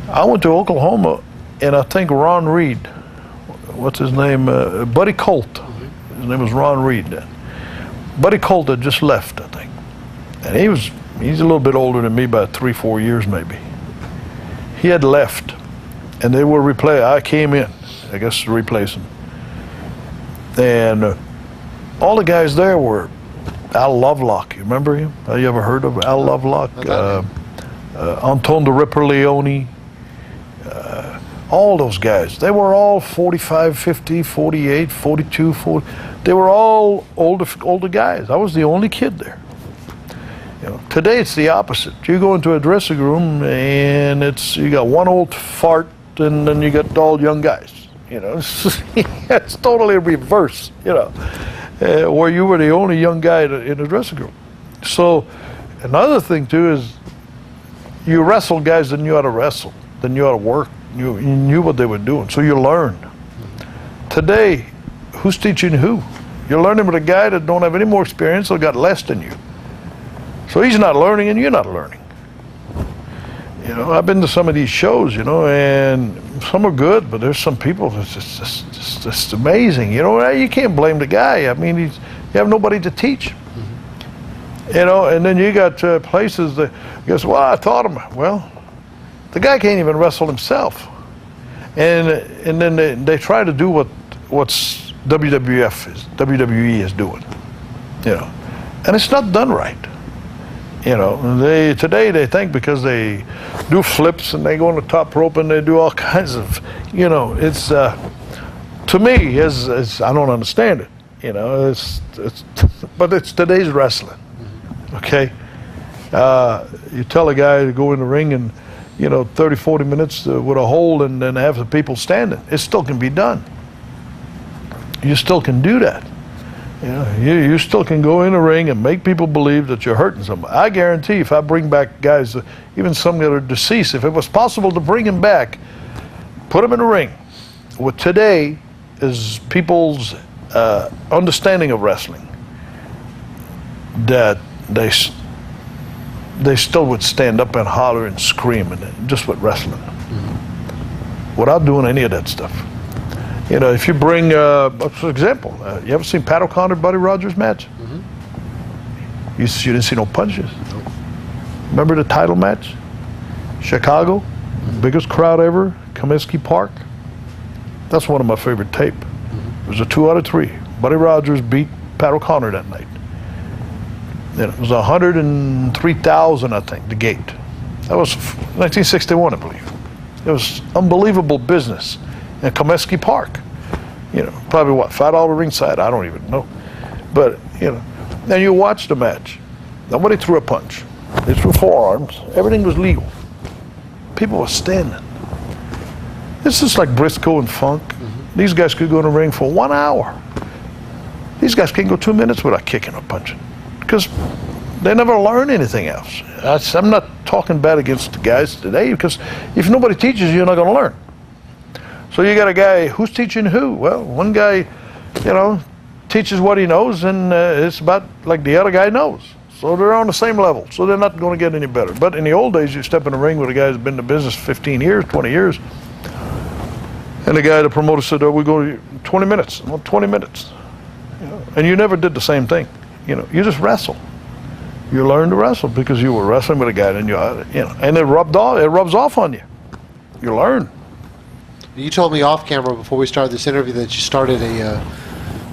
I went to Oklahoma and I think Ron Reed, what's his name, Buddy Colt. His name was Ron Reed then. Buddy Colt had just left, I think. And he's a little bit older than me by 3-4 years maybe. He had left and they were I came in, I guess, to replace him. And all the guys there were Al Lovelock. You remember him? Have you ever heard of Al Lovelock? Anton the Ripper Leone. All those guys. They were all 45, 50, 48, 42, 40. They were all older guys. I was the only kid there. You know, today it's the opposite. You go into a dressing room and you got one old fart and then you got all young guys. You know, it's totally reverse. You know, where you were the only young guy in the dressing room. So another thing too is you wrestled guys that knew how to wrestle, that knew how to work. You knew what they were doing, so you learned. Today, who's teaching who? You're learning with a guy that don't have any more experience or got less than you. So he's not learning and you're not learning. You know, I've been to some of these shows, you know, and some are good, but there's some people that's just amazing. You know, you can't blame the guy. I mean, you have nobody to teach. You know, and then you got places that goes, well, I taught him. Well, the guy can't even wrestle himself, and then they try to do what's WWE is doing, you know, and it's not done right. You know, today they think because they do flips and they go on the top rope and they do all kinds of, you know, it's to me is I don't understand it. You know, but it's today's wrestling. Okay, you tell a guy to go in the ring and, you know, 30, 40 minutes with a hold and then have the people standing. It still can be done. You still can do that. You know, you still can go in the ring and make people believe that you're hurting somebody. I guarantee if I bring back guys, even some that are deceased, if it was possible to bring them back, put them in the ring. What today is people's understanding of wrestling, that they still would stand up and holler and scream, and just with wrestling. without doing any of that stuff. You know, if you bring, for example, you ever seen Pat O'Connor, Buddy Rogers match? Mm-hmm. You didn't see no punches. Nope. Remember the title match? Chicago, biggest crowd ever, Comiskey Park. That's one of my favorite tape. Mm-hmm. It was a 2 out of 3. Buddy Rogers beat Pat O'Connor that night. And it was 103,000, I think, the gate. That was 1961, I believe. It was unbelievable business in Comiskey Park. You know, probably what, $5 ringside? I don't even know. But, you know, then you watch the match. Nobody threw a punch. They threw forearms. Everything was legal. People were standing. This is like Briscoe and Funk. Mm-hmm. These guys could go in the ring for 1 hour. These guys can't go 2 minutes without kicking or punching because they never learn anything else. I'm not talking bad against the guys today because if nobody teaches you, you're not going to learn. So you got a guy who's teaching who? Well, one guy, you know, teaches what he knows, and it's about like the other guy knows. So they're on the same level. So they're not going to get any better. But in the old days, you step in the ring with a guy who's been in the business 15 years, 20 years, and the promoter said, "Oh, we go 20 minutes." Well, 20 minutes. You know, and you never did the same thing. You know, you just wrestle. You learn to wrestle because you were wrestling with a guy, and you know, and it rubs off on you. You learn. You told me off camera before we started this interview that you started a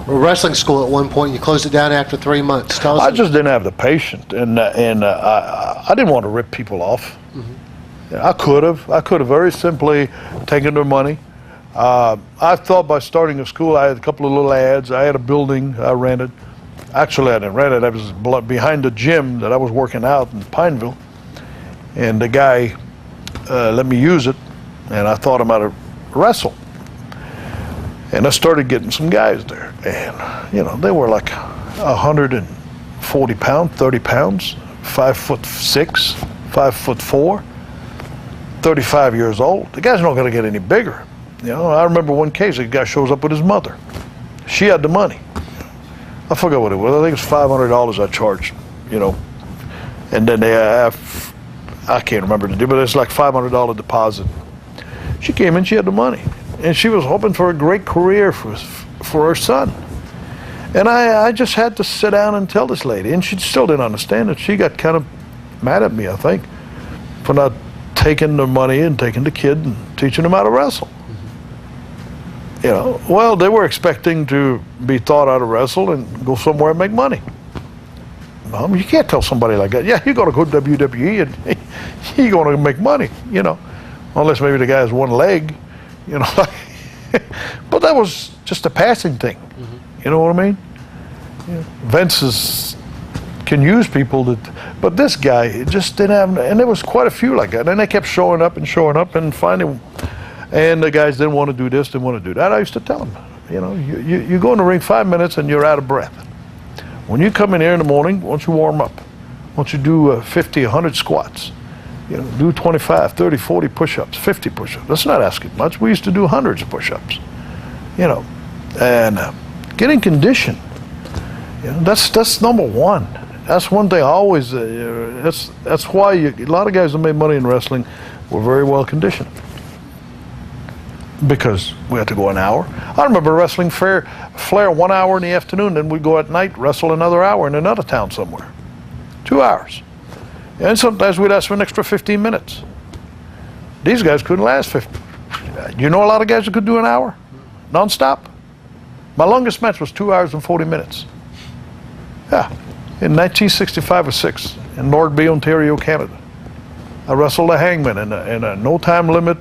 wrestling school at one point. You closed it down after 3 months. Tell us. I just didn't have the patience, and I didn't want to rip people off. Mm-hmm. I could have very simply taken their money. I thought by starting a school, I had a couple of little ads. I had a building I rented. Actually, I didn't rent it. I was behind the gym that I was working out in Pineville, and the guy let me use it, and I thought I might wrestle. And I started getting some guys there, and you know, they were like 140 pounds, 30 pounds, 5'6", 5'4", 35 years old. The guy's not going to get any bigger. You know, I remember one case, a guy shows up with his mother. She had the money. I forgot what it was. I think it was $500 I charged, you know. And then I can't remember the deal, but it's like $500 deposit. She came in, she had the money. And she was hoping for a great career for her son. And I just had to sit down and tell this lady, and she still didn't understand it. She got kind of mad at me, I think, for not taking the money and taking the kid and teaching him how to wrestle. You know, well, they were expecting to be taught how to wrestle and go somewhere and make money. Mom, you can't tell somebody like that, yeah, you're going to go to WWE and you're going to make money, you know, unless maybe the guy has one leg, you know. But that was just a passing thing. Mm-hmm. You know what I mean? Yeah. Vince can use people but this guy just didn't have, and there was quite a few like that. And they kept showing up, and finally, and the guys didn't want to do this, didn't want to do that. I used to tell them, you know, you go in the ring 5 minutes and you're out of breath. When you come in here in the morning, once you warm up, once you do 50, 100 squats, you know, do 25, 30, 40 push-ups, 50 push-ups. That's not asking much. We used to do hundreds of push-ups, you know, and getting conditioned. You know, that's number one. That's one thing I always. That's why a lot of guys that made money in wrestling were very well conditioned. Because we had to go an hour. I remember wrestling Flair 1 hour in the afternoon, then we'd go at night, wrestle another hour in another town somewhere. 2 hours. And sometimes we'd ask for an extra 15 minutes. These guys couldn't last 50. You know a lot of guys that could do an hour? Non-stop? My longest match was 2 hours and 40 minutes. Yeah, in 1965 or 6 in Northby, Ontario, Canada. I wrestled a hangman in a no-time limit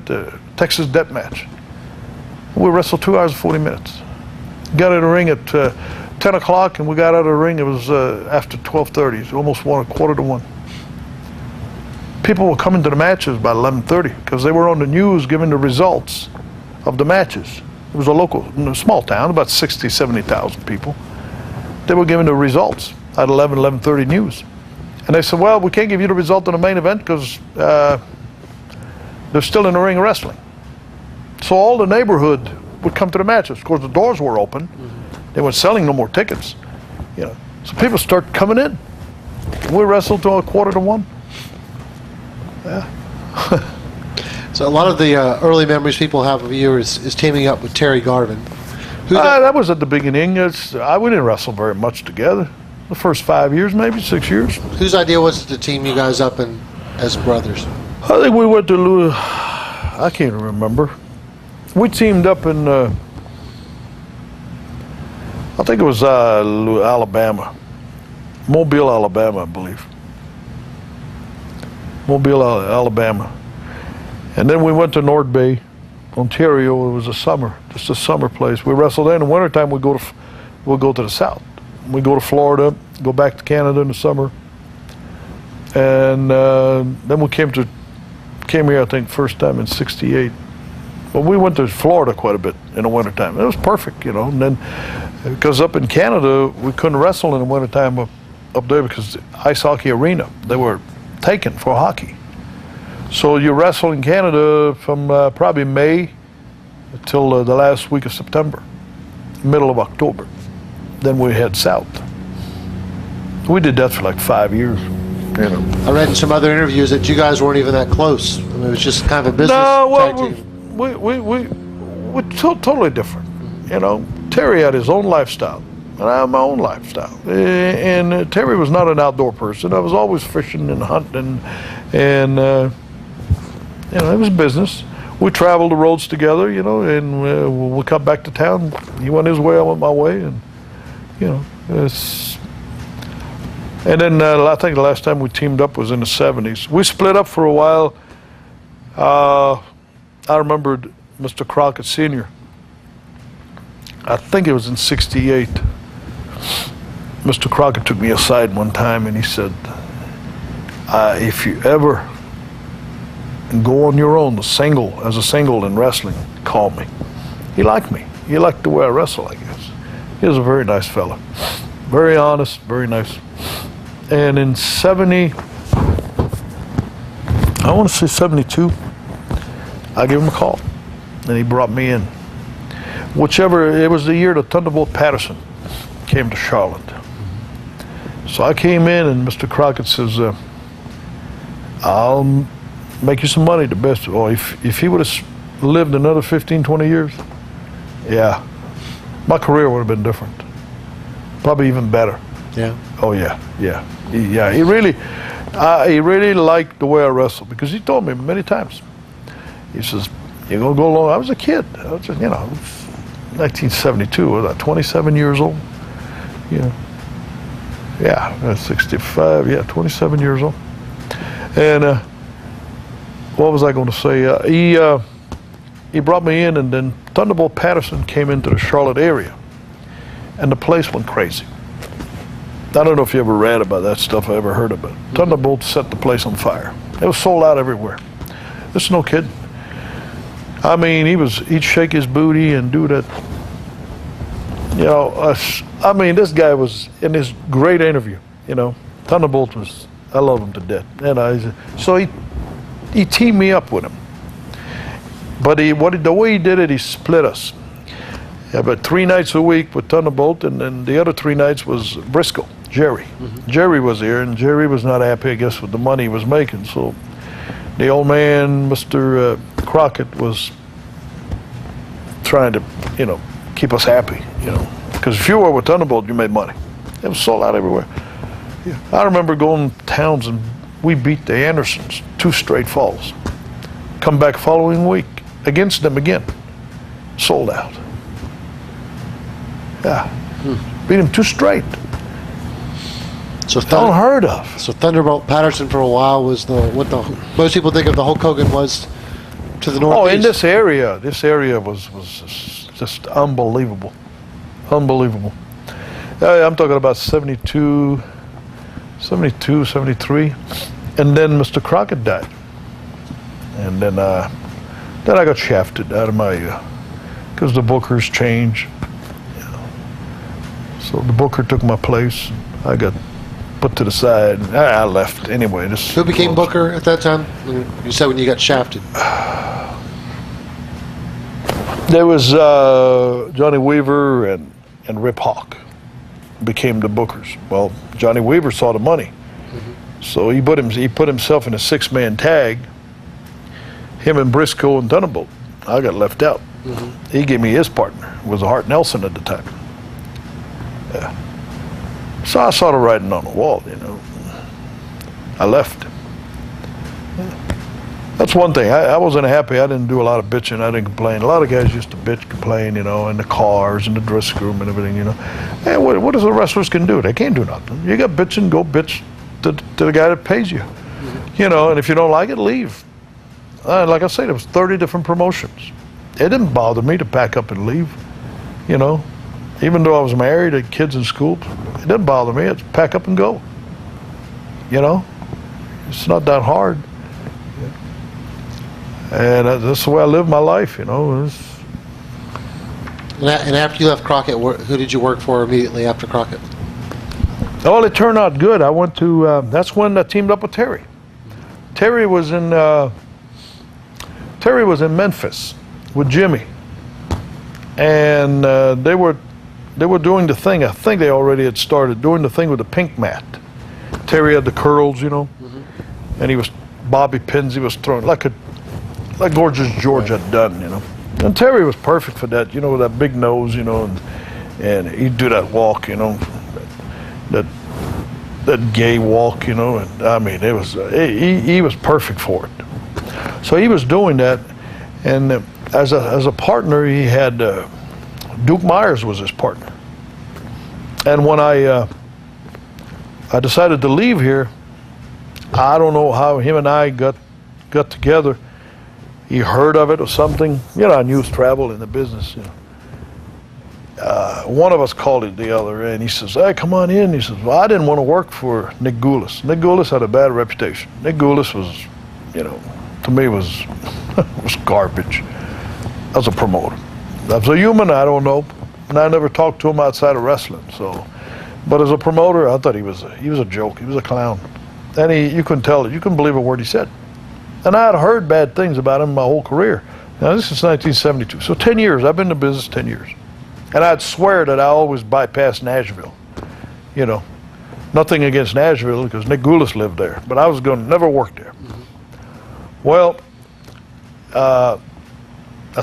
Texas death match. We wrestled 2 hours and 40 minutes. Got in the ring at 10 o'clock, and we got out of the ring. It was after 12:30. It was almost 1:15. People were coming to the matches by 11:30 because they were on the news giving the results of the matches. It was a small town, about 60, 70,000 people. They were giving the results at 11:30 news. And they said, well, we can't give you the result of the main event because they're still in the ring wrestling. So all the neighborhood would come to the matches. Of course, the doors were open. Mm-hmm. They weren't selling no more tickets. You know, so people start coming in. We wrestled till 1:45. Yeah. So a lot of the early memories people have of you is teaming up with Terry Garvin. That was at the beginning. We didn't wrestle very much together. The first 5 years, maybe 6 years. Whose idea was it to team you guys up as brothers? I think we went to I can't remember. We teamed up in, I think it was Alabama. Mobile, Alabama, I believe. Mobile, Alabama. And then we went to North Bay, Ontario. It was just a summer place. We wrestled there. In the wintertime, we'll go to the south. We go to Florida, go back to Canada in the summer. And then we came here, I think, first time in '68. But we went to Florida quite a bit in the wintertime. It was perfect, you know. And then, because up in Canada, we couldn't wrestle in the wintertime up there because the ice hockey arena, they were taken for hockey. So you wrestle in Canada from probably May till the last week of September, middle of October. Then we head south. We did that for like 5 years, you know. I read in some other interviews that you guys weren't even that close. I mean, it was just kind of a business tag team. We're totally different, you know. Terry had his own lifestyle, and I have my own lifestyle. And Terry was not an outdoor person. I was always fishing and hunting, and you know, it was business. We traveled the roads together, you know, and we come back to town. He went his way, I went my way, and you know, and then I think the last time we teamed up was in the '70s. We split up for a while. I remembered Mr. Crockett Sr. I think it was in '68. Mr. Crockett took me aside one time and he said, if you ever go on your own, as a single in wrestling, call me. He liked me. He liked the way I wrestle, I guess. He was a very nice fella. Very honest, very nice. And in I want to say 72, I gave him a call, and he brought me in. It was the year that Thunderbolt Patterson came to Charlotte. So I came in, and Mr. Crockett says, I'll make you some money, the best. Oh, if he would have lived another 15, 20 years, yeah, my career would have been different. Probably even better. Yeah. Oh, yeah. He really liked the way I wrestled, because he told me many times. He says, you're going to go along. I was a kid. I was just, 1972. Was I 27 years old? Yeah, 65. Yeah, 27 years old. And what was I going to say? He brought me in, and then Thunderbolt Patterson came into the Charlotte area, and the place went crazy. I don't know if you ever read about that stuff or ever heard of it. Thunderbolt set the place on fire. It was sold out everywhere. This is no kidding. I mean, he'd shake his booty and do that. You know, I mean, this guy was in this great interview. You know, Thunderbolt I love him to death. And so he teamed me up with him. But the way he did it, he split us. Yeah, but 3 nights a week with Thunderbolt, and then the other 3 nights was Briscoe, Jerry. Jerry was here, and Jerry was not happy, I guess, with the money he was making. So the old man, Mr. Crockett, was trying to, keep us happy, because if you were with Thunderbolt, you made money. It was sold out everywhere. Yeah. I remember going to towns, and we beat the Andersons 2 straight falls. Come back following week against them again, sold out. Yeah, beat him 2 straight. So unheard of. So Thunderbolt Patterson for a while was what most people think of the Hulk Hogan was to the Northeast. Oh, in this area was just unbelievable, unbelievable. I'm talking about 72, 73, and then Mr. Crockett died, and then I got shafted out of my because the bookers changed. So the booker took my place. I got put to the side. I left anyway. Who became booker at that time? You said when you got shafted. There was Johnny Weaver and Rip Hawk became the bookers. Well, Johnny Weaver saw the money, so he put himself in a 6-man tag. him and Briscoe and Thunderbolt. I got left out. He gave me his partner. It was Hart Nelson at the time. Yeah. So I saw the writing on the wall, you know. I left. That's one thing. I wasn't happy. I didn't do a lot of bitching. I didn't complain. A lot of guys used to bitch, complain, you know, in the cars and the dressing room and everything, you know. Hey, what does the wrestlers can do? They can't do nothing. You got bitching, go bitch to the guy that pays you. You know, and if you don't like it, leave. Like I said, there was 30 different promotions. It didn't bother me to pack up and leave, you know. Even though I was married, had kids in school, it didn't bother me. It's pack up and go. You know, it's not that hard. And that's the way I live my life, you know. And after you left Crockett, who did you work for immediately after Crockett? Well, it turned out good. I went to, that's when I teamed up with Terry. Terry was in Memphis with Jimmy. And they were doing the thing. I think they already had started doing the thing with the pink mat. Terry had the curls, you know, and he was bobby pins. He was throwing like Gorgeous George had done, you know. And Terry was perfect for that, you know, with that big nose, you know, and he'd do that walk, you know, that gay walk, you know. And I mean, it was he was perfect for it. So he was doing that, and as a partner, he had Duke Myers was his partner. And when I decided to leave here, I don't know how him and I got together. He heard of it or something. You know, news travel in the business. You know. One of us called it the other, and he says, "Hey, come on in." He says, "Well, I didn't want to work for Nick Gulas. Nick Gulas had a bad reputation. Nick Gulas was, you know, to me was was garbage as a promoter. As a human, I don't know, and I never talked to him outside of wrestling. So, but as a promoter, I thought he was a joke. He was a clown, and you couldn't tell it. You couldn't believe a word he said. And I had heard bad things about him my whole career. Now, this is 1972. So 10 years. I've been in the business 10 years. And I'd swear that I always bypassed Nashville. You know, nothing against Nashville because Nick Gulas lived there. But I was going to never work there. Well, I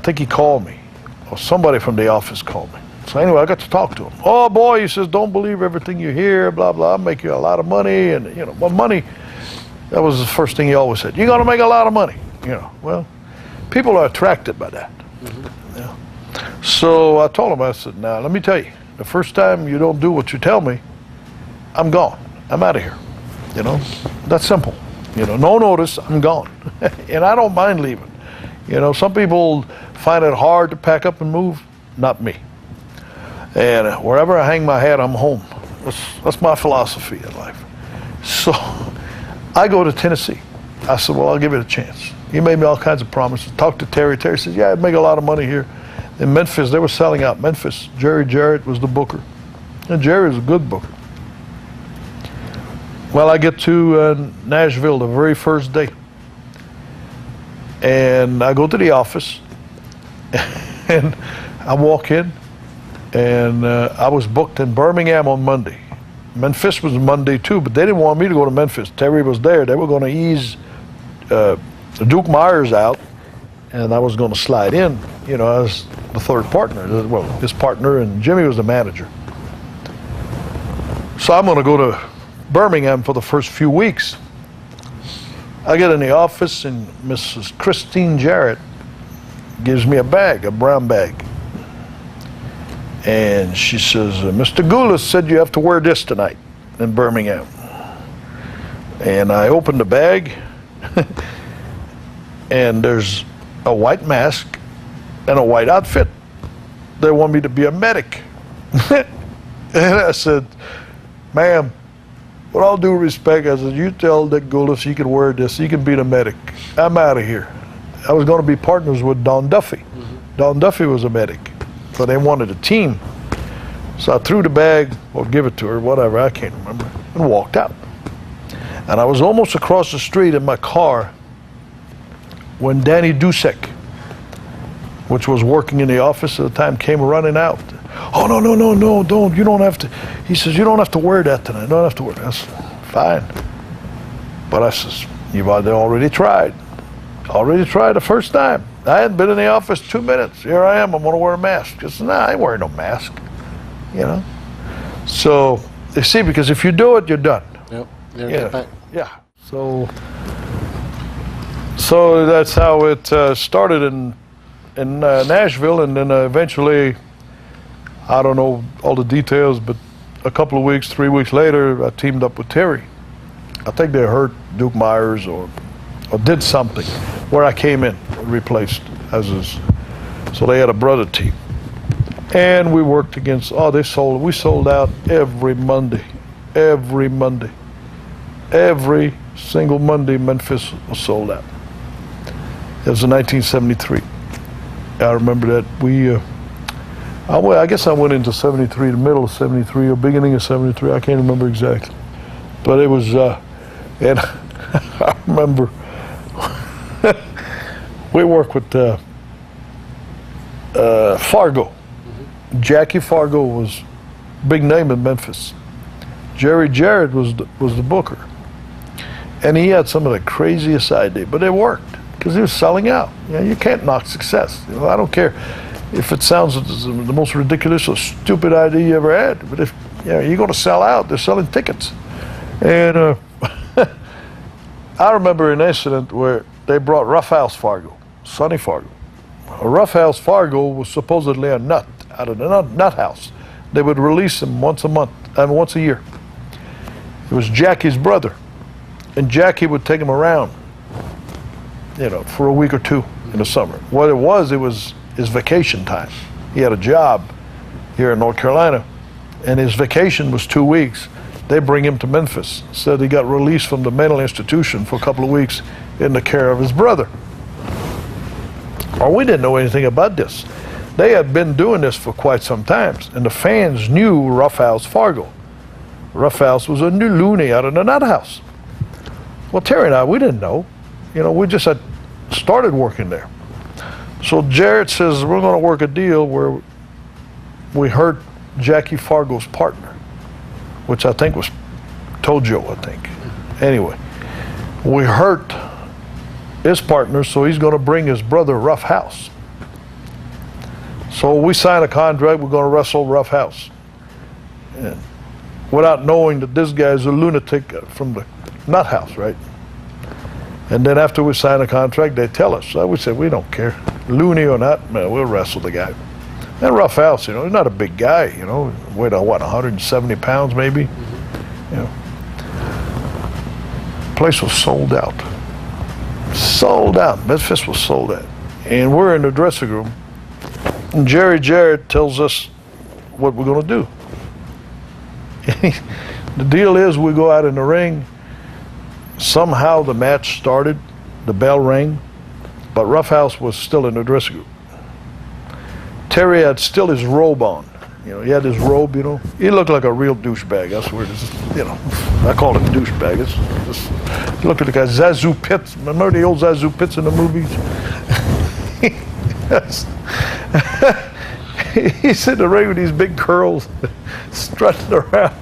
think he called me. Or somebody from the office called me. So anyway, I got to talk to him. Oh, boy, he says, don't believe everything you hear, blah, blah. I'll make you a lot of money. And, you know, well, money... That was the first thing he always said. You're going to make a lot of money. You know, well, people are attracted by that. Yeah. So I told him, I said, now, let me tell you, the first time you don't do what you tell me, I'm gone. I'm out of here. You know, that's simple. You know, no notice, I'm gone. And I don't mind leaving. You know, some people find it hard to pack up and move. Not me. And wherever I hang my hat, I'm home. That's my philosophy in life. So... I go to Tennessee. I said, well, I'll give it a chance. He made me all kinds of promises. Talked to Terry. Terry says, yeah, I'd make a lot of money here. In Memphis, they were selling out Memphis. Jerry Jarrett was the booker. And Jerry was a good booker. Well, I get to Nashville the very first day. And I go to the office. And I walk in. And I was booked in Birmingham on Monday. Memphis was Monday too, but they didn't want me to go to Memphis. Terry was there. They were going to ease Duke Myers out, and I was going to slide in, you know, as the third partner. Well, his partner, and Jimmy was the manager. So I'm going to go to Birmingham for the first few weeks. I get in the office, and Mrs. Christine Jarrett gives me a bag, a brown bag. And she says, Mr. Gulas said you have to wear this tonight in Birmingham. And I opened the bag, and there's a white mask and a white outfit. They want me to be a medic. And I said, ma'am, with all due respect, I said, you tell Nick Gulas he can wear this, he can be the medic. I'm out of here. I was going to be partners with Don Duffy. Don Duffy was a medic. So they wanted a team. So I threw the bag, or give it to her, whatever, I can't remember, and walked out. And I was almost across the street in my car when Danny Dusek, which was working in the office at the time, came running out. Oh, no, don't, you don't have to. He says, you don't have to wear that tonight. You don't have to wear that. I said, fine. But I says, you've already tried. Already tried the first time. I hadn't been in the office 2 minutes. Here I am, I'm gonna wear a mask. Just, nah, I ain't wearing no mask, you know? So, you see, because if you do it, you're done. Yep. Never Yeah. get back. Yeah. So that's how it started in Nashville, and then eventually, I don't know all the details, but a couple of weeks, 3 weeks later, I teamed up with Terry. I think they hurt Duke Myers or did something where I came in and replaced as his. So they had a brother team, and we worked against. We sold out every Monday, every single Monday. Memphis was sold out. It was in 1973. I remember that I guess I went into 73, the middle of 73 or beginning of 73. I can't remember exactly, but it was. And I remember we worked with Fargo. Mm-hmm. Jackie Fargo was big name in Memphis. Jerry Jarrett was the booker, and he had some of the craziest ideas, but it worked because he was selling out. You know, you can't knock success. You know, I don't care if it sounds the most ridiculous or stupid idea you ever had, but if you're going to sell out, they're selling tickets. And I remember an incident where they brought Roughhouse Fargo, Sonny Fargo. Roughhouse Fargo was supposedly a nut out of the nut house. They would release him once a year. It was Jackie's brother, and Jackie would take him around, for a week or two in the summer. What it was his vacation time. He had a job here in North Carolina, and his vacation was 2 weeks. They bring him to Memphis. Said he got released from the mental institution for a couple of weeks in the care of his brother. Well, we didn't know anything about this. They had been doing this for quite some time, and the fans knew Roughhouse Fargo. Roughhouse was a new loony out of the nut house. Well, Terry and I, we didn't know. We just had started working there. So Jarrett says, we're going to work a deal where we hurt Jackie Fargo's partner, which I think was Tojo, I think. Anyway, we hurt his partner, so he's going to bring his brother Roughhouse. So we signed a contract, we're going to wrestle Roughhouse. And without knowing that this guy's a lunatic from the nut house, right? And then after we sign a contract, they tell us. So we said, we don't care. Loony or not, man, we'll wrestle the guy. And Roughhouse, he's not a big guy, weighed 170 pounds maybe. Place was sold out. Sold out. Memphis was sold out. And we're in the dressing room, and Jerry Jarrett tells us what we're going to do. The deal is we go out in the ring. Somehow the match started, the bell rang, but Roughhouse was still in the dressing room. Terry had still his robe on. He had his robe, He looked like a real douchebag. I swear. I call him douchebag. He looked like a Zazu Pitts. Remember the old Zazu Pitts in the movies? He's in the ring with these big curls, strutting around.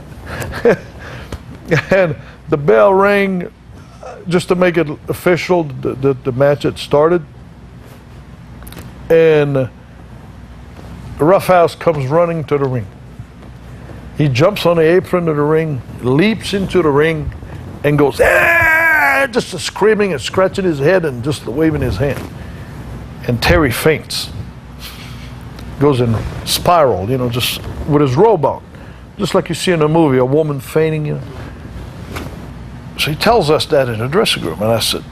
And the bell rang just to make it official, the match had started. And Roughhouse comes running to the ring. He jumps on the apron of the ring, leaps into the ring, and goes, ah! Just screaming and scratching his head and just waving his hand. And Terry faints. Goes in spiral, just with his robe on. Just like you see in a movie, a woman fainting, So he tells us that in the dressing room, and I said,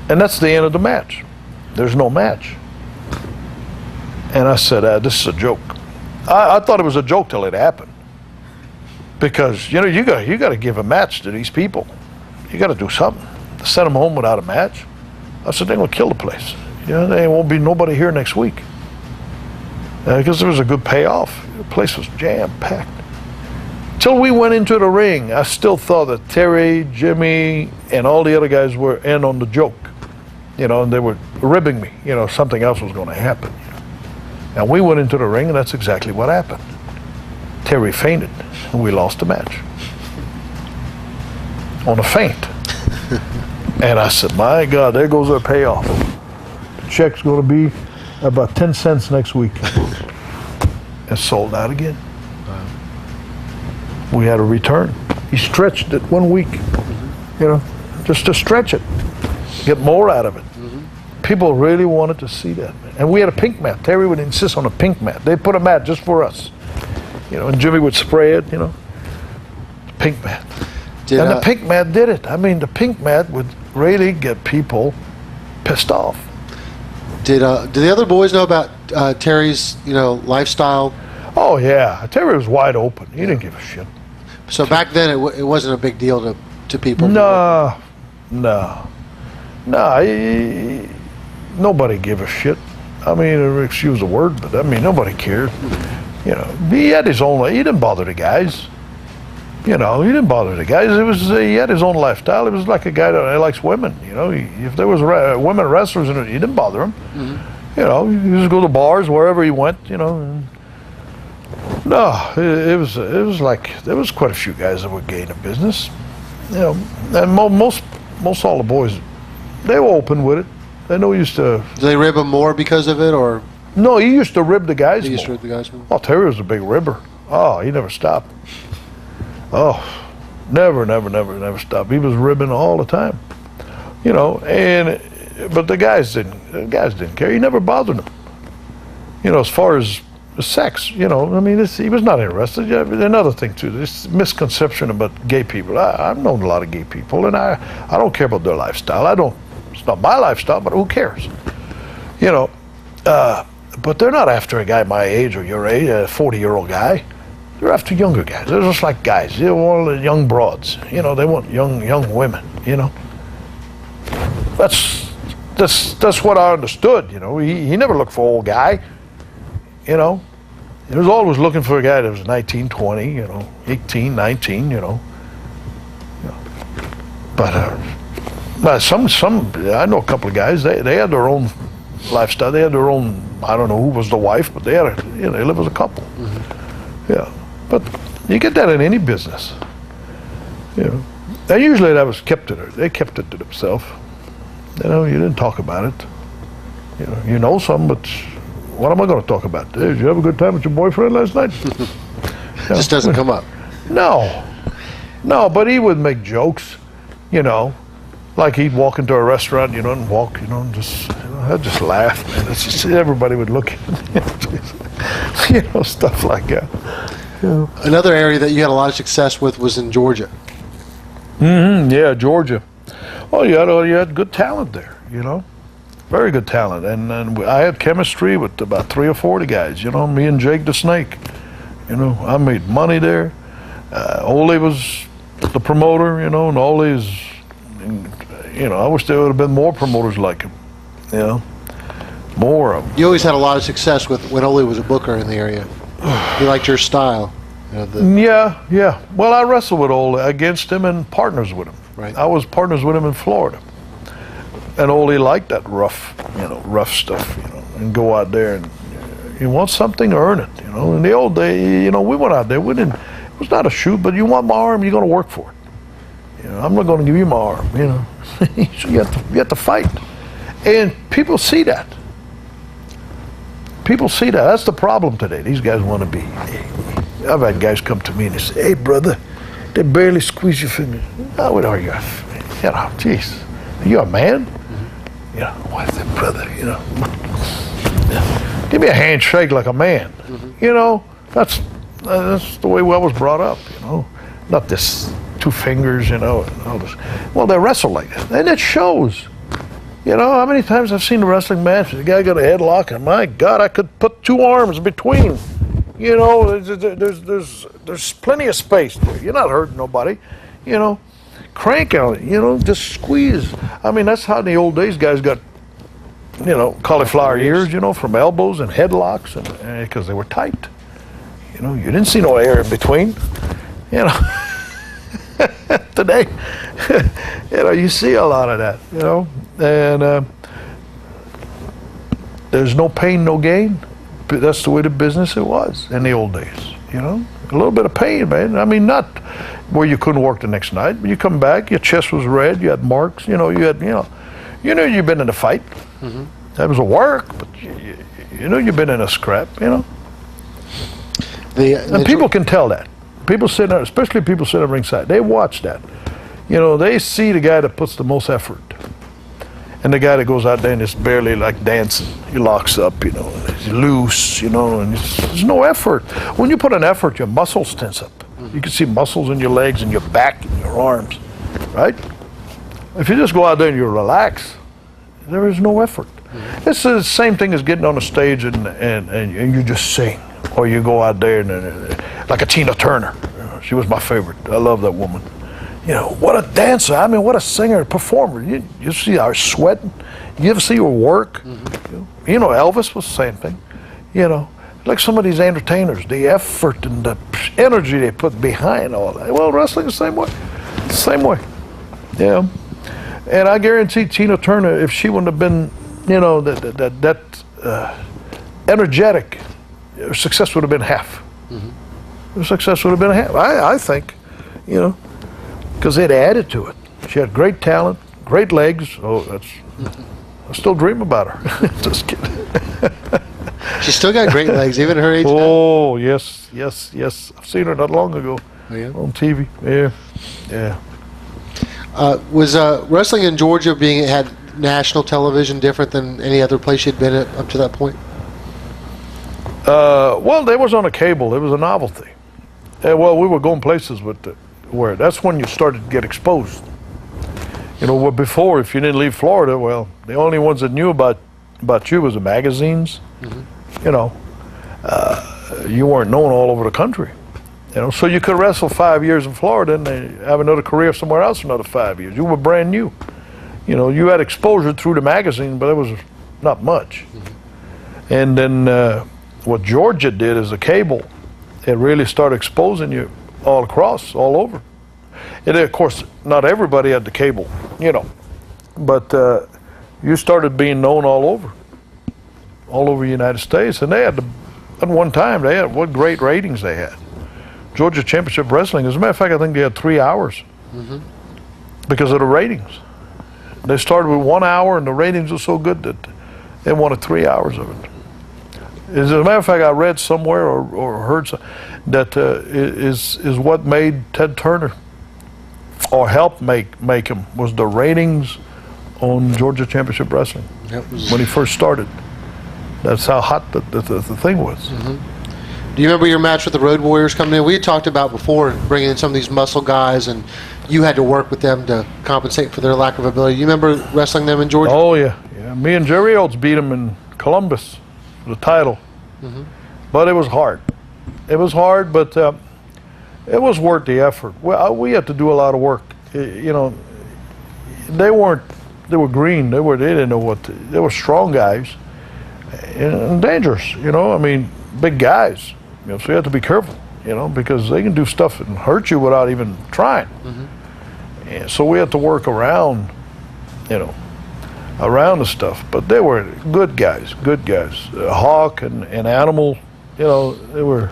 and that's the end of the match. There's no match. And I said, this is a joke. I thought it was a joke till it happened. Because, you got to give a match to these people. You got to do something. To send them home without a match, I said, they're going to kill the place. There won't be nobody here next week. Because there was a good payoff. The place was jam-packed. Till we went into the ring, I still thought that Terry, Jimmy, and all the other guys were in on the joke. And they were ribbing me. Something else was going to happen. And we went into the ring, and that's exactly what happened. Terry fainted, and we lost the match. On a feint. And I said, my God, there goes our payoff. The check's going to be about 10 cents next week. And sold out again. We had a return. He stretched it 1 week, you know, just to stretch it, get more out of it. People really wanted to see that. And we had a pink mat. Terry would insist on a pink mat. They'd put a mat just for us. You know, and Jimmy would spray it, you know, pink mat. And the pink mat did it. I mean, the pink mat would really get people pissed off. Did the other boys know about Terry's, you know, lifestyle? Oh, yeah. Terry was wide open. He didn't give a shit. So back then, it wasn't a big deal to people? No. Nobody gave a shit. I mean, excuse the word, but I mean, nobody cared. You know, he had his own, he didn't bother the guys. You know, he didn't bother the guys. He had his own lifestyle. He was like a guy that likes women. You know, if there was women wrestlers in it, he didn't bother them. You know, he just go to bars wherever he went. You know. And no, it was like there was quite a few guys that were gay in the business. You know, and most all the boys, they were open with it. They know used to. Do they rib him more because of it, or? No, he used to rib the guys. He used to rib the guys more. Oh, Terry was a big ribber. Oh, he never stopped. Oh, never stopped. He was ribbing all the time. You know, but the guys didn't care. He never bothered them. You know, as far as sex, you know, I mean, he was not interested. Yeah, another thing too, this misconception about gay people. I've known a lot of gay people, and I don't care about their lifestyle. It's not my lifestyle, but who cares? You know, but they're not after a guy my age or your age, a 40-year-old guy. They're after younger guys. They're just like guys. They're all the young broads. You know, they want young women. You know, that's what I understood. You know, he never looked for old guy. You know, he was always looking for a guy that was 19, 20. You know, 18, 19. You know, but some I know a couple of guys. They had their own lifestyle. They had their own. I don't know who was the wife, but they live as a couple. Yeah. But you get that in any business, you know. And usually that was they kept it to themselves. You know, you didn't talk about it. You know something, but what am I going to talk about? Did you have a good time with your boyfriend last night? Just doesn't come up. No, but he would make jokes, you know, like he'd walk into a restaurant, you know, and walk, you know, and I'd just laugh, man. It's just, everybody would look at me, you know, stuff like that. Yeah. Another area that you had a lot of success with was in Georgia. Yeah, Georgia. Oh, you had good talent there, you know, very good talent, and I had chemistry with about 3 or 4 of the guys. You know, me and Jake the Snake. You know, I made money there. Ole was the promoter, you know, and Ole's. You know, I wish there would have been more promoters like him. You know, more of them. You always had a lot of success when Ole was a booker in the area. He liked your style. You know, Yeah. Well, I wrestled with Ole against him and partners with him. Right. I was partners with him in Florida. And Ole liked that rough stuff, you know, and go out there and you want something, earn it, you know. In the old day, you know, we went out there. It was not a shoot, but you want my arm, you're going to work for it. You know, I'm not going to give you my arm, you know. So you have to fight. And people see that. People see that. That's the problem today. These guys want to be. I've had guys come to me and they say, "Hey, brother, they barely squeeze your finger." Oh, what are you? You know, jeez, you're a man. You know, what is it, brother? You know, give me a handshake like a man. You know, that's the way I was brought up. You know, not this 2 fingers. You know, and all this. Well, they wrestle like that, and it shows. You know, how many times I've seen a wrestling match, the guy got a headlock, and my God, I could put 2 arms between. You know, there's plenty of space there. You're not hurting nobody. You know, crank on it. You know, just squeeze. I mean, that's how in the old days guys got, you know, cauliflower ears. You know, from elbows and headlocks, and because they were tight. You know, you didn't see no air in between. You know. Today, you know, you see a lot of that, you know, and there's no pain, no gain. But that's the way the business it was in the old days, you know. A little bit of pain, man. I mean, not where you couldn't work the next night, but you come back, your chest was red, you had marks, you know, you knew you'd been in a fight. That was a work, but you know you've been in a scrap, you know. And people can tell that. People sitting there, especially people sitting at ringside, they watch that. You know, they see the guy that puts the most effort. And the guy that goes out there and is barely like dancing. He locks up, you know, and he's loose, you know, and there's no effort. When you put an effort, your muscles tense up. You can see muscles in your legs and your back and your arms, right? If you just go out there and you relax, there is no effort. It's the same thing as getting on a stage and you just sing. Or you go out there and like a Tina Turner. You know, she was my favorite. I love that woman. You know, what a dancer. I mean, what a singer, a performer. You see her sweating. You ever see her work? You know, Elvis was the same thing. You know, like some of these entertainers, the effort and the energy they put behind all that. Well, wrestling the same way. Same way. Yeah. And I guarantee Tina Turner, if she wouldn't have been, you know, that energetic, her success would have been half. Her success would have been half. I think, you know. Because it added to it. She had great talent, great legs. Oh, I still dream about her. Just kidding. She's still got great legs, even at her age now. Oh, yes. I've seen her not long ago on TV. Yeah. Was wrestling in Georgia had national television different than any other place you'd been at up to that point? Well, they was on a cable. It was a novelty. Well, we were going places with it. Where that's when you started to get exposed. You know, before, if you didn't leave Florida, well, the only ones that knew about you was the magazines. You know, you weren't known all over the country. You know, so you could wrestle 5 years in Florida and have another career somewhere else for another 5 years. You were brand new. You know, you had exposure through the magazine, but it was not much. And then what Georgia did as a cable, it really started exposing you all across, all over. And of course, not everybody had the cable, you know, but you started being known all over the United States. And they had, at one time, they had what great ratings they had. Georgia Championship Wrestling, as a matter of fact, I think they had 3 hours because of the ratings. They started with 1 hour, and the ratings were so good that they wanted 3 hours of it. As a matter of fact, I read somewhere or heard that is what made Ted Turner, or helped make him, was the ratings on Georgia Championship Wrestling when he first started. That's how hot the thing was. Do you remember your match with the Road Warriors coming in? We had talked about before bringing in some of these muscle guys, and you had to work with them to compensate for their lack of ability. You remember wrestling them in Georgia? Oh, yeah. Me and Jerry Oates beat them in Columbus, the title. But it was hard. It was hard, but it was worth the effort. Well, we had to do a lot of work. You know, they were green. They didn't know what they were strong guys and dangerous. You know, I mean, big guys. You know, so you have to be careful. You know, because they can do stuff and hurt you without even trying. And so we had to work around, you know, around the stuff. But they were good guys. Hawk and Animal, you know, they were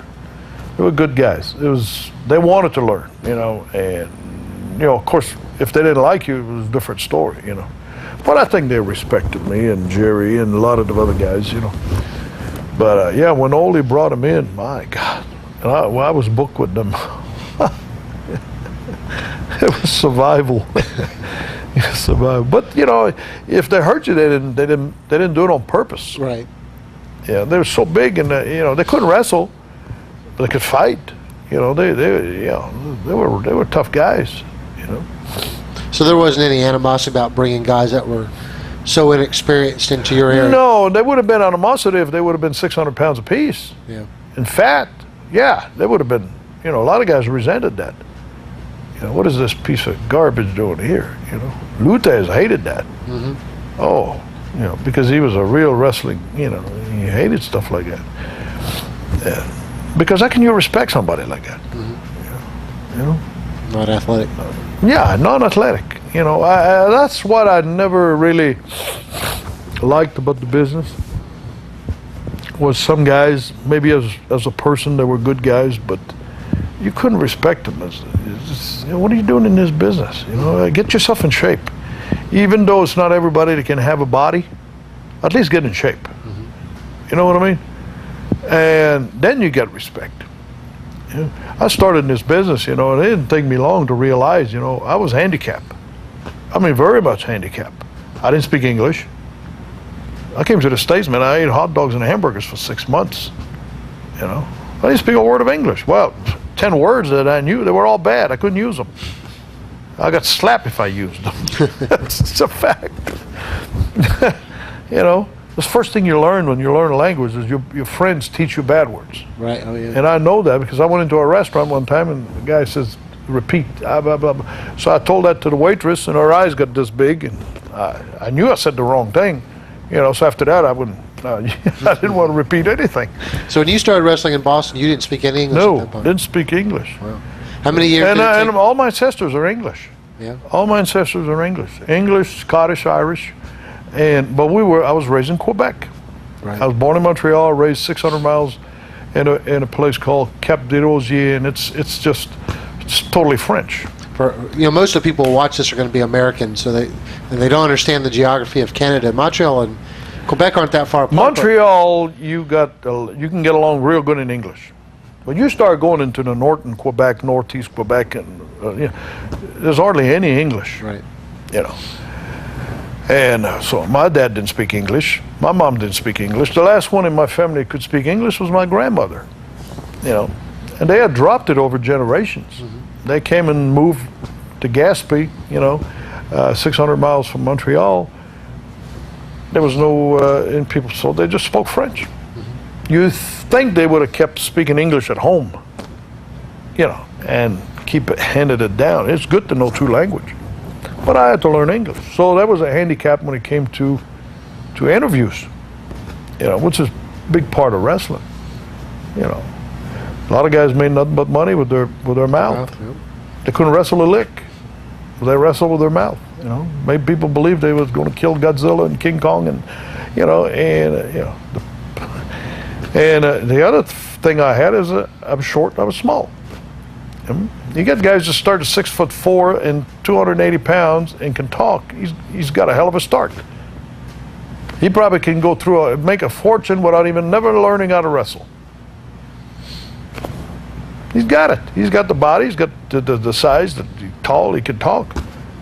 good guys. They wanted to learn, you know, and you know, of course, if they didn't like you, it was a different story, you know. But I think they respected me and Jerry and a lot of the other guys, you know. But yeah, when Ole brought them in, my God, and I was booked with them. It was survival. Survival. But you know, if they hurt you, they didn't do it on purpose. Right. Yeah, they were so big, and you know, they couldn't wrestle, but they could fight. You know, they were tough guys. You know. So there wasn't any animosity about bringing guys that were so inexperienced into your area? No, they would have been animosity if they would have been 600 pounds apiece. Yeah. In fact, yeah, they would have been. You know, a lot of guys resented that. You know, what is this piece of garbage doing here? You know, Lutez hated that. Oh, you know, because he was a real wrestling. You know, he hated stuff like that. Yeah. Because how can you respect somebody like that? You know. Not athletic. Yeah, non-athletic. You know, that's what I never really liked about the business. Was some guys, maybe as a person, they were good guys, but you couldn't respect them. What are you doing in this business? Get yourself in shape. Even though it's not everybody that can have a body, at least get in shape. You know what I mean? And then you get respect. I started in this business, and it didn't take me long to realize, I was handicapped. I mean, very much handicapped. I didn't speak English. I came to the States, man, I ate hot dogs and hamburgers for 6 months. I didn't speak a word of English. Well, 10 words that I knew, they were all bad. I couldn't use them. I got slapped if I used them. It's a fact. The first thing you learn when you learn a language is your friends teach you bad words. Right, oh yeah. And I know that because I went into a restaurant one time and the guy says, repeat, blah, blah, blah. So I told that to the waitress and her eyes got this big and I knew I said the wrong thing. So after that I wouldn't, I didn't want to repeat anything. So when you started wrestling in Boston, you didn't speak any English No, at that point? didn't speak English. Wow. How many years And, did it take? and all my ancestors are English. Yeah. All my ancestors are English, Scottish, Irish. But I was raised in Quebec. Right. I was born in Montreal, raised 600 miles in a place called Cap des Rosiers, and it's totally French. Most of the people who watch this are going to be American, so they don't understand the geography of Canada. Montreal and Quebec aren't that far apart. Montreal, you can get along real good in English. When you start going into the northern Quebec, northeast Quebec, and there's hardly any English. Right. And so my dad didn't speak English. My mom didn't speak English. The last one in my family that could speak English was my grandmother. And they had dropped it over generations. Mm-hmm. They came and moved to Gaspé, 600 miles from Montreal. There was no people, so they just spoke French. Mm-hmm. You think they would have kept speaking English at home, and handed it down. It's good to know two language. But I had to learn English. So that was a handicap when it came to interviews, which is a big part of wrestling. A lot of guys made nothing but money with their mouth. Yeah. They couldn't wrestle a lick. They wrestled with their mouth. Made people believe they was going to kill Godzilla and King Kong, and the other thing I had is I was short, I was small. You get guys that start at 6'4" and 280 pounds and can talk. He's got a hell of a start. He probably can go through make a fortune without even never learning how to wrestle. He's got it. He's got the body. He's got the size. He's tall. He can talk.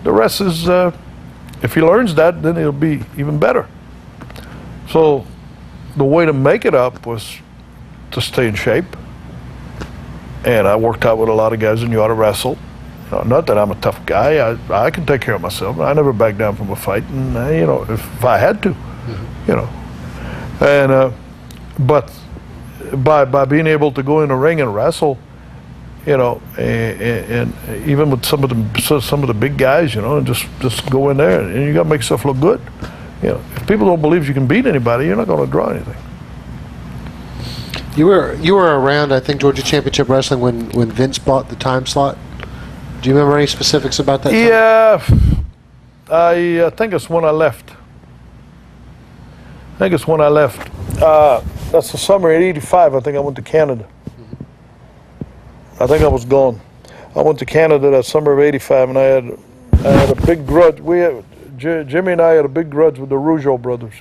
The rest is, if he learns that, then it'll be even better. So the way to make it up was to stay in shape. And I worked out with a lot of guys who knew how to wrestle. Not that I'm a tough guy. I can take care of myself. I never back down from a fight, and if I had to, And but by being able to go in the ring and wrestle, and even with some of the big guys, and just go in there and you got to make yourself look good. If people don't believe you can beat anybody, you're not going to draw anything. You were around, I think, Georgia Championship Wrestling when Vince bought the time slot. Do you remember any specifics about that time? Yeah, I think it's when I left. That's the summer of '85. I think I went to Canada. I think I was gone. I went to Canada that summer of '85, and I had a big grudge. Jimmy and I had a big grudge with the Rougeau brothers.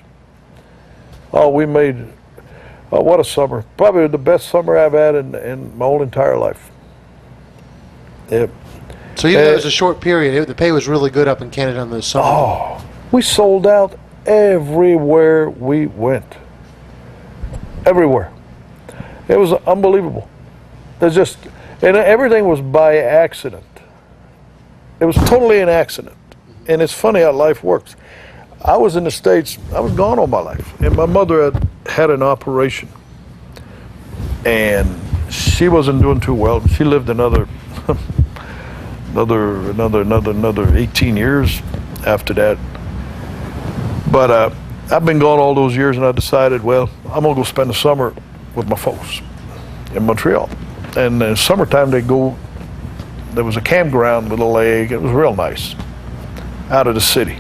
We made. What a summer. Probably the best summer I've had in my whole entire life. Yep. So even though it was a short period, the pay was really good up in Canada in the summer. Oh, we sold out everywhere we went. Everywhere. It was unbelievable. And everything was by accident. It was totally an accident. And it's funny how life works. I was in the States, I was gone all my life, and my mother had an operation, and she wasn't doing too well. She lived another 18 years after that. But I've been gone all those years, and I decided, well, I'm gonna go spend the summer with my folks in Montreal. And in summertime, there was a campground with a lake. It was real nice, out of the city,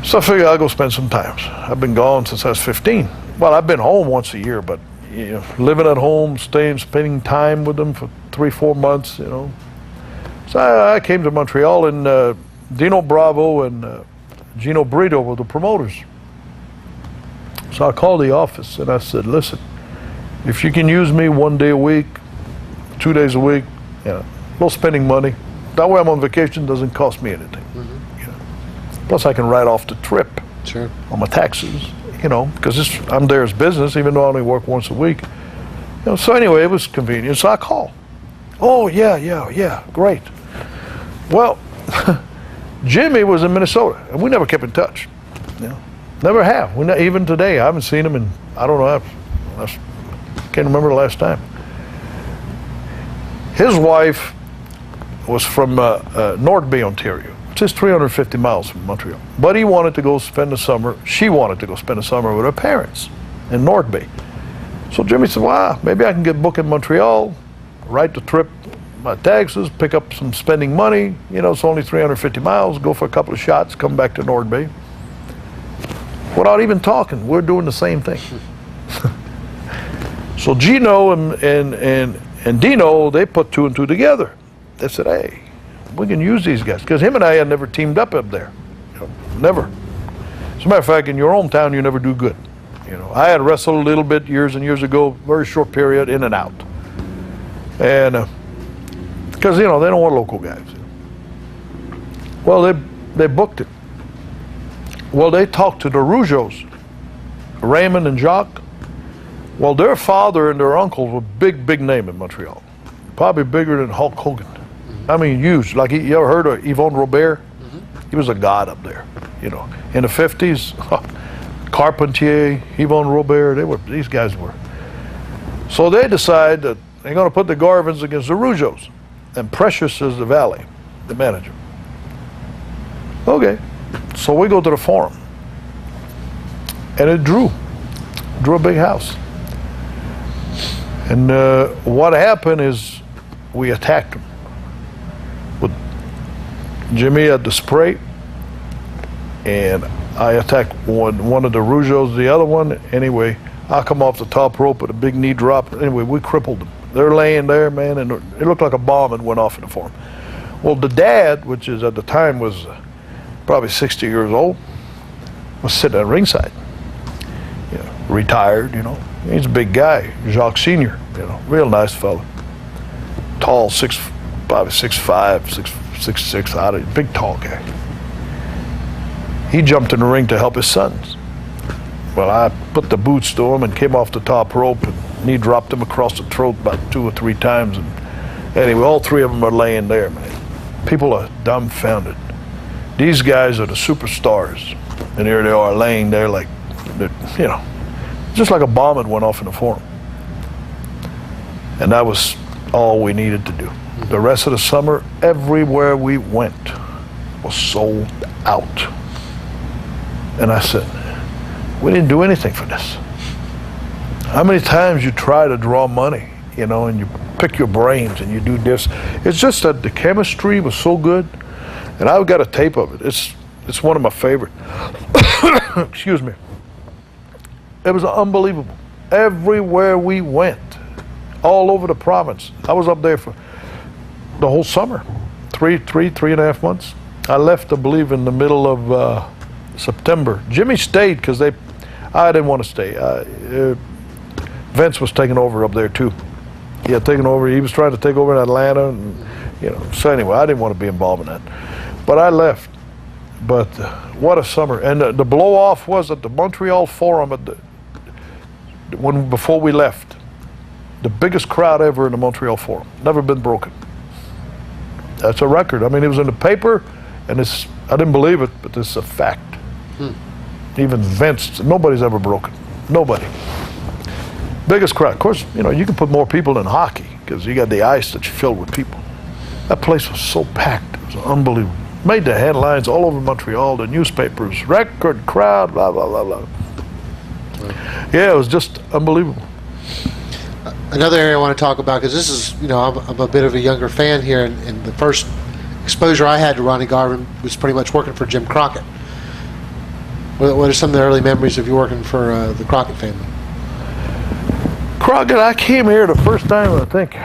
So I figured I'll go spend some time. I've been gone since I was 15. Well, I've been home once a year, but living at home, spending time with them for 3-4 months, So I came to Montreal, and Dino Bravo and Gino Brito were the promoters. So I called the office and I said, listen, if you can use me 1 day a week, 2 days a week, no spending money. That way I'm on vacation, doesn't cost me anything. Plus I can write off the trip on my taxes, because I'm there as business, even though I only work once a week. So anyway, it was convenient. So I called. Oh, yeah, great. Well, Jimmy was in Minnesota, and we never kept in touch. Never have. Even today, I haven't seen him in, I don't know, I can't remember the last time. His wife was from Nordby, Ontario, which is 350 miles from Montreal. But he wanted to go spend the summer, she wanted to go spend the summer with her parents in Nordby. So Jimmy said, well, maybe I can get booked in Montreal, write the trip, my taxes, pick up some spending money. It's only 350 miles, go for a couple of shots, come back to Nordby. Without even talking, we're doing the same thing. So Gino and Dino, they put 2 and 2 together. They said, hey, we can use these guys. Because him and I had never teamed up there. Never. As a matter of fact, in your hometown, you never do good. I had wrestled a little bit years and years ago, very short period, in and out. And because, they don't want local guys. Well, they booked it. Well, they talked to the Rougeaus, Raymond and Jacques. Well, their father and their uncles were big name in Montreal. Probably bigger than Hulk Hogan. I mean, huge. Like, you ever heard of Yvon Robert? He was a god up there, In the 50s, Carpentier, Yvon Robert, these guys were. So they decide that they're going to put the Garvins against the Rougeaus. And Precious is the Valley, the manager. Okay. So we go to the forum. And it drew a big house. And what happened is we attacked them. With Jimmy had the spray, and I attacked one of the Rougeaus, the other one. Anyway, I come off the top rope with a big knee drop. Anyway, we crippled them. They're laying there, man, and it looked like a bomb had went off in the forum. Well, the dad, which is at the time was probably 60 years old, was sitting at ringside. Retired, He's a big guy, Jacques Sr., real nice fella. Tall, probably 6'5", 6'6", big tall guy. He jumped in the ring to help his sons. Well, I put the boots to him and came off the top rope and knee dropped him across the throat about 2 or 3 times. And anyway, all 3 of them are laying there, man. People are dumbfounded. These guys are the superstars, and here they are laying there like, just like a bomb had went off in the forum. And that was all we needed to do. The rest of the summer, everywhere we went was sold out. And I said, we didn't do anything for this. How many times you try to draw money, and you pick your brains and you do this. It's just that the chemistry was so good. And I've got a tape of it. It's one of my favorite. Excuse me. It was unbelievable. Everywhere we went, all over the province. I was up there for the whole summer, 3.5 months. I left, I believe, in the middle of September. Jimmy stayed because I didn't want to stay. Vince was taking over up there too. He had taken over. He was trying to take over in Atlanta, and So anyway, I didn't want to be involved in that. But I left. But what a summer! And the blow off was at the Montreal Forum before we left. The biggest crowd ever in the Montreal Forum. Never been broken. That's a record. I mean, it was in the paper, and I didn't believe it, but it's a fact. Even Vince, nobody's ever broken. Nobody. Biggest crowd. Of course, you can put more people in hockey because you got the ice that's filled with people. That place was so packed. It was unbelievable. Made the headlines all over Montreal, the newspapers, record crowd, blah, blah, blah, blah. Yeah, it was just unbelievable. Another area I want to talk about, because this is, I'm a bit of a younger fan here, and the first exposure I had to Ronnie Garvin was pretty much working for Jim Crockett. What are some of the early memories of you working for the Crockett family? Crockett, I came here the first time, I think,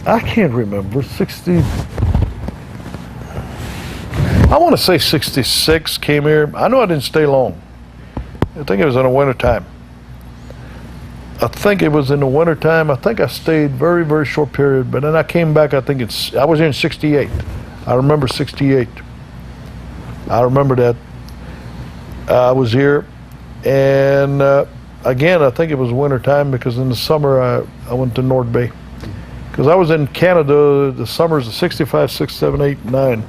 I can't remember, 60, I want to say 66 came here. I know I didn't stay long. I think it was in the winter time. I think it was in the winter time. I think I stayed very, very short period, but then I came back, I was here in 68. I remember 68. I remember that. I was here, and again, I think it was winter time because in the summer I went to North Bay. Because I was in Canada the summers of 65, 6, 7, 8, 9.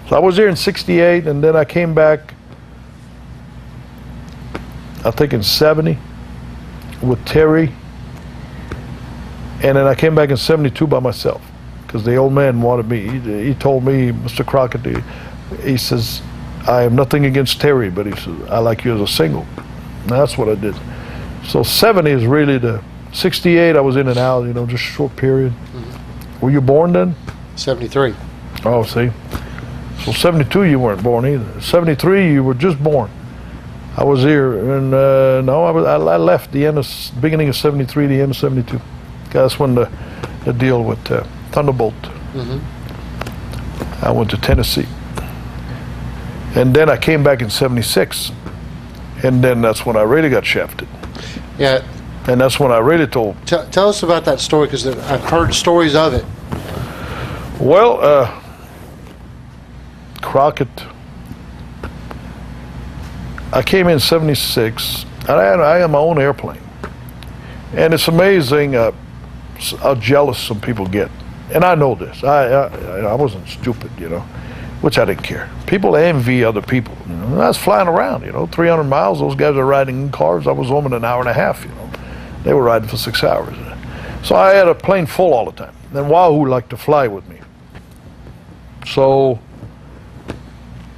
So I was here in 68, and then I came back, I think in 70 with Terry, and then I came back in 72 by myself because the old man wanted me. He told me, Mr. Crockett, he says, I have nothing against Terry, but he says, I like you as a single. And that's what I did. So 70 is really 68 I was in and out, just a short period. Mm-hmm. Were you born then? 73. Oh, see. So 72 you weren't born either. 73 you were just born. I was here, and no, I left the beginning of 73, the end of 72. That's when the deal with Thunderbolt. Mm-hmm. I went to Tennessee. And then I came back in 76. And then that's when I really got shafted. Yeah. And that's when I really told. Tell us about that story, because I've heard stories of it. Well, Crockett, I came in 76, and I had my own airplane. And it's amazing how jealous some people get. And I know this. I wasn't stupid, which I didn't care. People envy other people. I was flying around, 300 miles. Those guys are riding in cars. I was home in an hour and a half, They were riding for 6 hours. So I had a plane full all the time. Then Wahoo liked to fly with me. So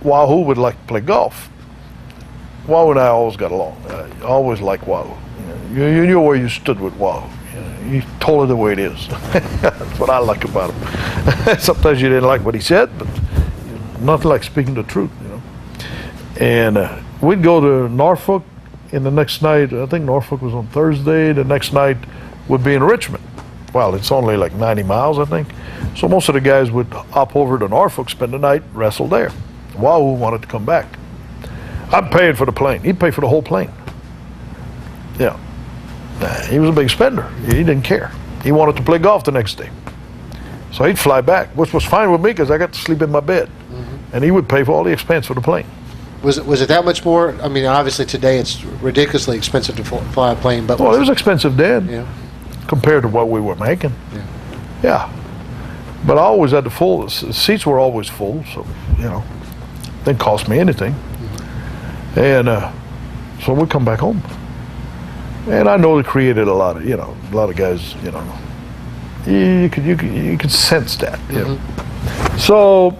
Wahoo would like to play golf. Wahoo and I always got along. I always liked Wahoo. You knew where you stood with Wahoo. He told it the way it is. That's what I like about him. Sometimes you didn't like what he said, but nothing like speaking the truth, And we'd go to Norfolk, and the next night, I think Norfolk was on Thursday, the next night would be in Richmond. Well, it's only like 90 miles, I think. So most of the guys would hop over to Norfolk, spend the night, wrestle there. Wahoo wanted to come back. I'm paying for the plane. He'd pay for the whole plane. Yeah. He was a big spender. He didn't care. He wanted to play golf the next day. So he'd fly back, which was fine with me because I got to sleep in my bed. Mm-hmm. And he would pay for all the expense for the plane. Was it that much more? I mean, obviously today it's ridiculously expensive to fly a plane. But well, it was expensive then, compared to what we were making. Yeah. But I always had the seats were always full, so, didn't cost me anything. Mm-hmm. And so we'd come back home. And I know it created a lot of guys, you could sense that. Mm-hmm. So,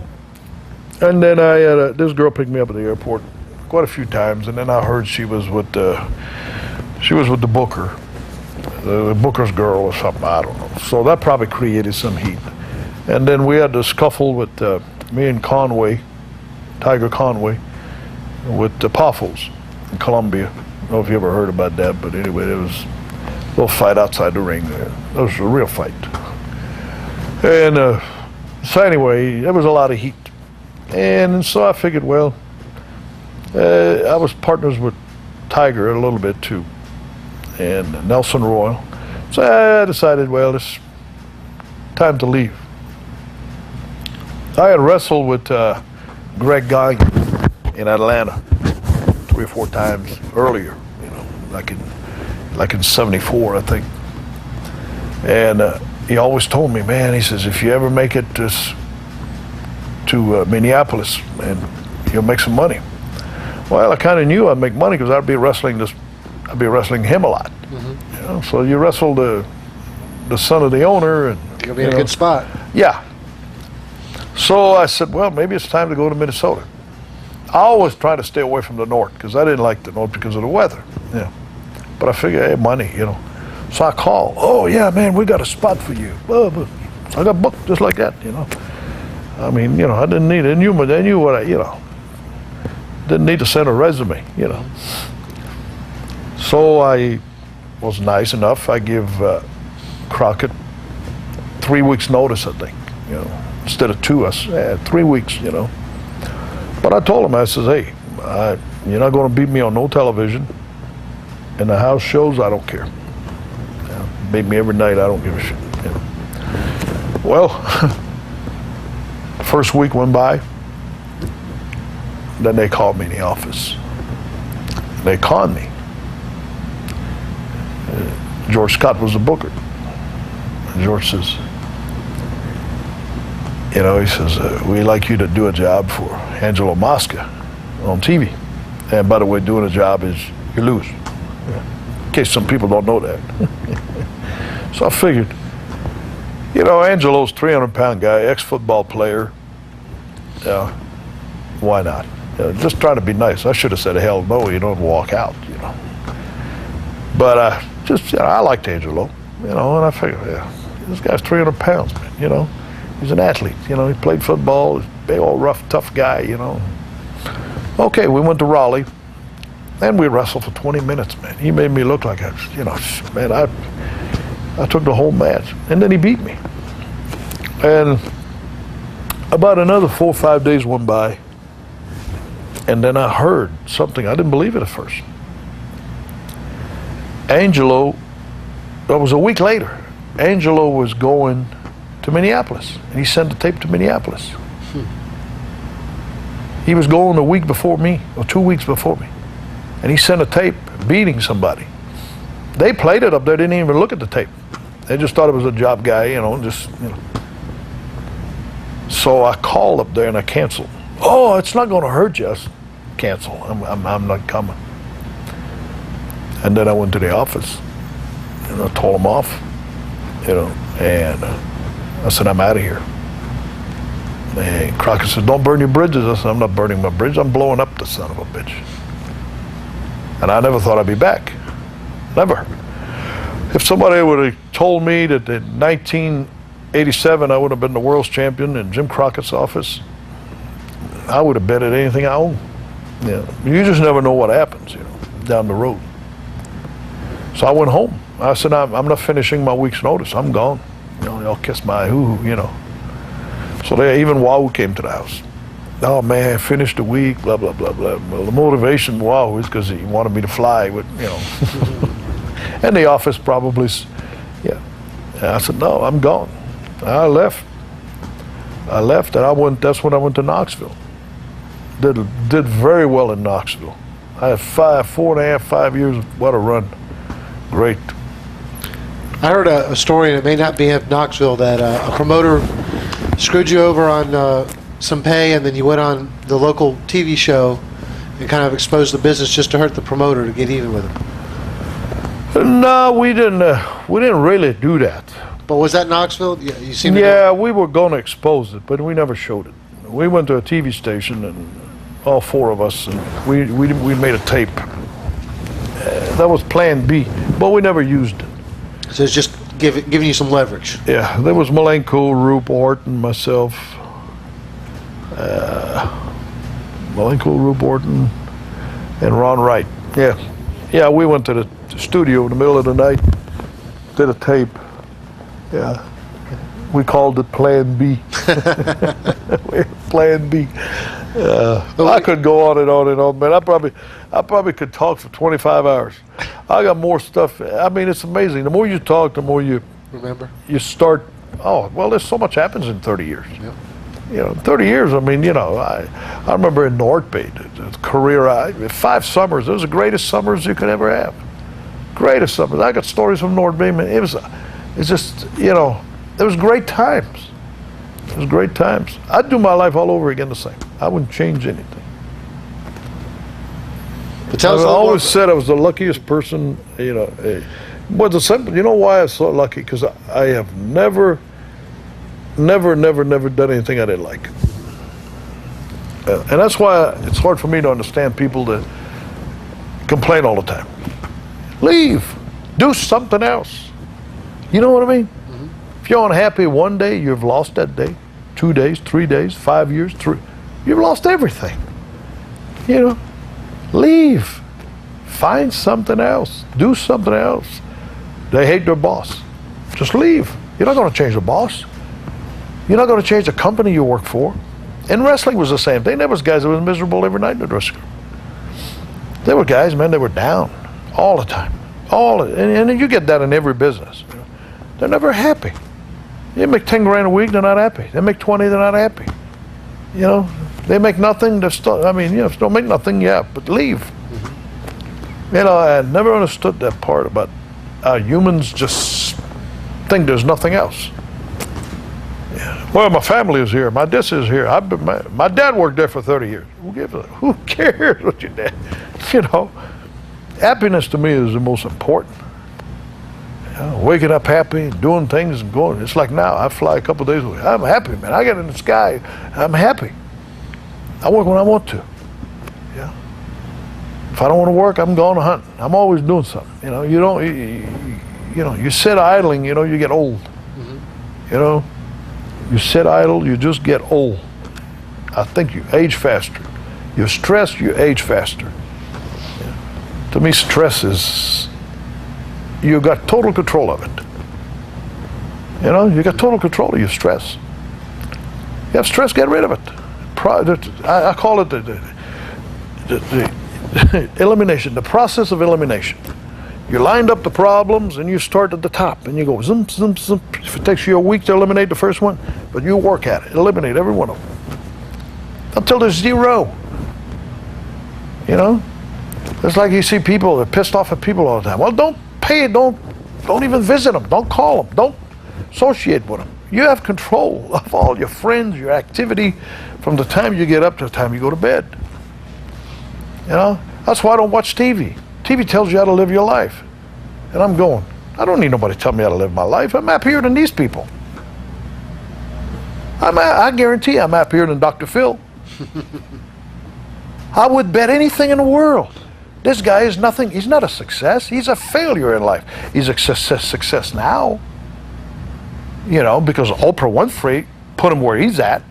and then I had this girl picked me up at the airport quite a few times, and then I heard she was with the Booker, the Booker's girl or something, I don't know. So that probably created some heat. And then we had the scuffle with me and Conway, Tiger Conway, with the Poffos in Colombia. I don't know if you ever heard about that, but anyway, there was a little fight outside the ring there. It was a real fight. And so anyway, there was a lot of heat. And so I figured, well, I was partners with Tiger a little bit too, and Nelson Royal. So I decided, well, it's time to leave. I had wrestled with Greg Gagne in Atlanta 3 or 4 times earlier, like in 74, I think. And he always told me, man, he says, if you ever make it to Minneapolis, and you'll make some money. Well, I kind of knew I'd make money because I'd be wrestling him a lot. Mm-hmm. So you wrestle the son of the owner, and you'll be in a good spot. Yeah. So I said, well, maybe it's time to go to Minnesota. I always try to stay away from the north because I didn't like the north because of the weather. Yeah. But I figured, hey, money, So I called. Oh yeah, man, we got a spot for you. I got booked just like that, I mean, I didn't need it. They knew what didn't need to send a resume, So I was nice enough. I give Crockett 3 weeks notice, I think, instead of 2. I said 3 weeks, But I told him, I says, hey, you're not going to beat me on no television. In the house shows, I don't care. Beat me every night, I don't give a shit. Well, the first week went by. Then they called me in the office. They conned me. George Scott was the booker. And George says, he says, we'd like you to do a job for Angelo Mosca on TV. And by the way, doing a job is you lose. In case some people don't know that. So I figured, Angelo's 300-pound guy, ex-football player. Why not? Just trying to be nice. I should have said, hell no, you don't walk out, But I liked Angelo, and I figured, this guy's 300 pounds, man, He's an athlete, he played football, big old rough, tough guy, Okay, we went to Raleigh, and we wrestled for 20 minutes, man. He made me look like I took the whole match, and then he beat me. And about another 4 or 5 days went by, and then I heard something. I didn't believe it at first. Angelo, that was a week later, Angelo was going to Minneapolis, and he sent the tape to Minneapolis. He was going a week before me, or 2 weeks before me, and he sent a tape beating somebody. They played it up there, didn't even look at the tape. They just thought it was a job guy, So I called up there and I canceled. Oh, it's not going to hurt you. I said, cancel. I'm not coming. And then I went to the office and I told them off, and I said, I'm out of here. And Crockett said, don't burn your bridges. I said, I'm not burning my bridge. I'm blowing up the son of a bitch. And I never thought I'd be back. Never. If somebody would have told me that in 1987 I would have been the world's champion in Jim Crockett's office, I would have betted anything I own. You just never know what happens, down the road. So I went home. I said, I'm not finishing my week's notice. I'm gone. Y'all kiss my hoo-hoo, So even Wahoo came to the house. Oh man, finished the week, blah, blah, blah, blah. Well, the motivation, Wahoo, is because he wanted me to fly with, And the office probably, And I said, no, I'm gone. I left, and that's when I went to Knoxville. Did very well in Knoxville. I had 4.5, 5 years, what a run. Great. I heard a story, and it may not be of Knoxville, that a promoter screwed you over on some pay, and then you went on the local TV show and kind of exposed the business just to hurt the promoter to get even with him. No, we didn't really do that. But was that Knoxville? Yeah, you seem to Yeah, we were going to expose it, but we never showed it. We went to a TV station, and all 4 of us, and we made a tape. That was Plan B, but we never used it. So it's just giving you some leverage. Yeah, there was Malenko, Roop, Orton, myself. Malenko, Roop, Orton, and Ron Wright. Yeah, we went to the studio in the middle of the night, did a tape. Yeah, we called it Plan B. Plan B. I could go on and on and on, man. I probably could talk for 25 hours. I got more stuff. I mean, it's amazing. The more you talk, the more you remember. You start. Oh, well, there's so much happens in 30 years. Yep. 30 years. I mean, I remember in North Bay, the career. 5 summers. Those are the greatest summers you could ever have. Greatest summers. I got stories from North Bay, man. It's just, it was great times. It was great times. I'd do my life all over again the same. I wouldn't change anything. But tell us I always said I was the luckiest person, But the simple, you know why I'm so lucky? Because I have never done anything I didn't like. And that's why it's hard for me to understand people that complain all the time. Leave. Do something else. You know what I mean? Mm-hmm. If you're unhappy one day, you've lost that day. 2 days, 3 days, 5 years, you've lost everything. Leave. Find something else. Do something else. They hate their boss. Just leave. You're not going to change the boss. You're not going to change the company you work for. And wrestling was the same thing. There was guys that were miserable every night in the dressing room. There were guys, man, they were down all the time. And you get that in every business. They're never happy. They make 10 grand a week, they're not happy. They make 20, they're not happy. You know, they make nothing, they're still, I mean, you know, if they don't make nothing, yeah, but leave. You know, I never understood that part about humans just think there's nothing else. Yeah. Well, my family is here, my this is here. My dad worked there for 30 years. Who cares what your dad, you know? Happiness to me is the most important. Waking up happy, doing things and going. It's like now, I fly a couple days away. I'm happy, man. I get in the sky, I'm happy. I work when I want to. Yeah. If I don't want to work, I'm going to hunt. I'm always doing something. You know, you sit idling, you know, you get old. You know, you sit idle, you just get old. I think you age faster. You're stressed, you age faster. Yeah. To me, stress is, you got total control of it. You know, you got total control of your stress. You have stress, get rid of it. I call it the elimination, the process of elimination. You lined up the problems and you start at the top and you go zoom, zoom, zoom. If it takes you a week to eliminate the first one, but you work at it, eliminate every one of them until there's zero. You know, it's like you see people that are pissed off at people all the time. Well, don't even visit them. Don't call them. Don't associate with them. You have control of all your friends, your activity, from the time you get up to the time you go to bed. You know, that's why I don't watch TV. TV tells you how to live your life. And I'm going, I don't need nobody to tell me how to live my life. I'm happier than these people. I guarantee I'm happier than Dr. Phil. I would bet anything in the world. This guy is nothing. He's not a success. He's a failure in life. He's a success now. You know, because Oprah Winfrey put him where he's at.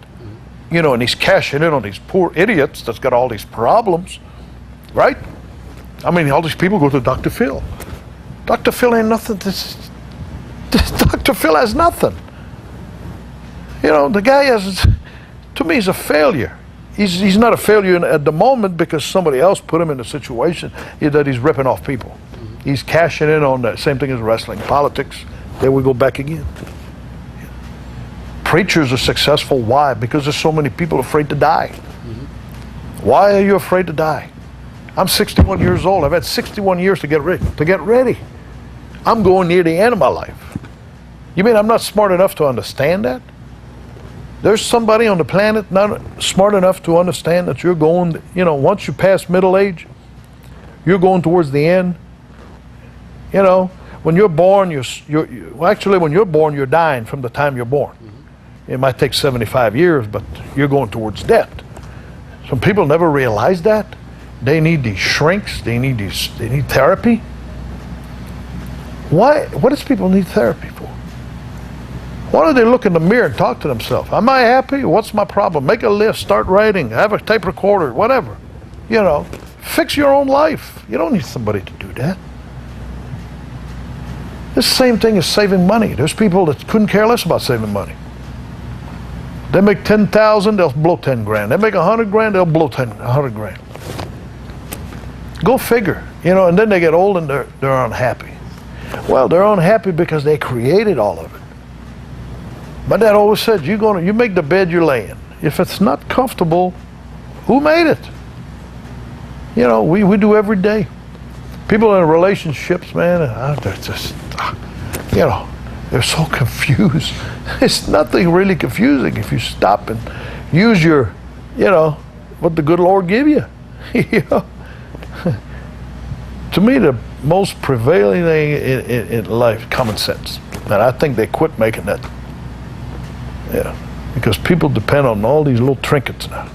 You know, and he's cashing in on these poor idiots that's got all these problems. Right? I mean, all these people go to Dr. Phil. Dr. Phil ain't nothing. Dr. Phil has nothing. You know, the guy has, to me, he's a failure. He's not a failure at the moment because somebody else put him in a situation that he's ripping off people. He's cashing in on that same thing as wrestling, politics. There we go back again. Preachers are successful. Why? Because there's so many people afraid to die. Why are you afraid to die? I'm 61 years old. I've had 61 years to get ready. I'm going near the end of my life. You mean I'm not smart enough to understand that? There's somebody on the planet not smart enough to understand that you're going, you know, once you pass middle age, you're going towards the end. You know, when you're born, actually when you're born, you're dying from the time you're born. It might take 75 years, but you're going towards death. Some people never realize that. They need these shrinks, they need therapy. Why? What does people need therapy for? Why don't they look in the mirror and talk to themselves? Am I happy? What's my problem? Make a list, start writing, have a tape recorder, whatever. You know, fix your own life. You don't need somebody to do that. This same thing is saving money. There's people that couldn't care less about saving money. They make 10,000, they'll blow 10 grand. They make 100 grand, they'll blow 100 grand. Go figure, you know, and then they get old and they're unhappy. Well, they're unhappy because they created all of it. My dad always said, you make the bed you lay in. If it's not comfortable, who made it? You know, we do every day. People in relationships, man, they're just, you know, they're so confused. It's nothing really confusing if you stop and use your, you know, what the good Lord give you. You know? To me, the most prevailing thing in life, common sense. And I think they quit making that. Yeah, because people depend on all these little trinkets now.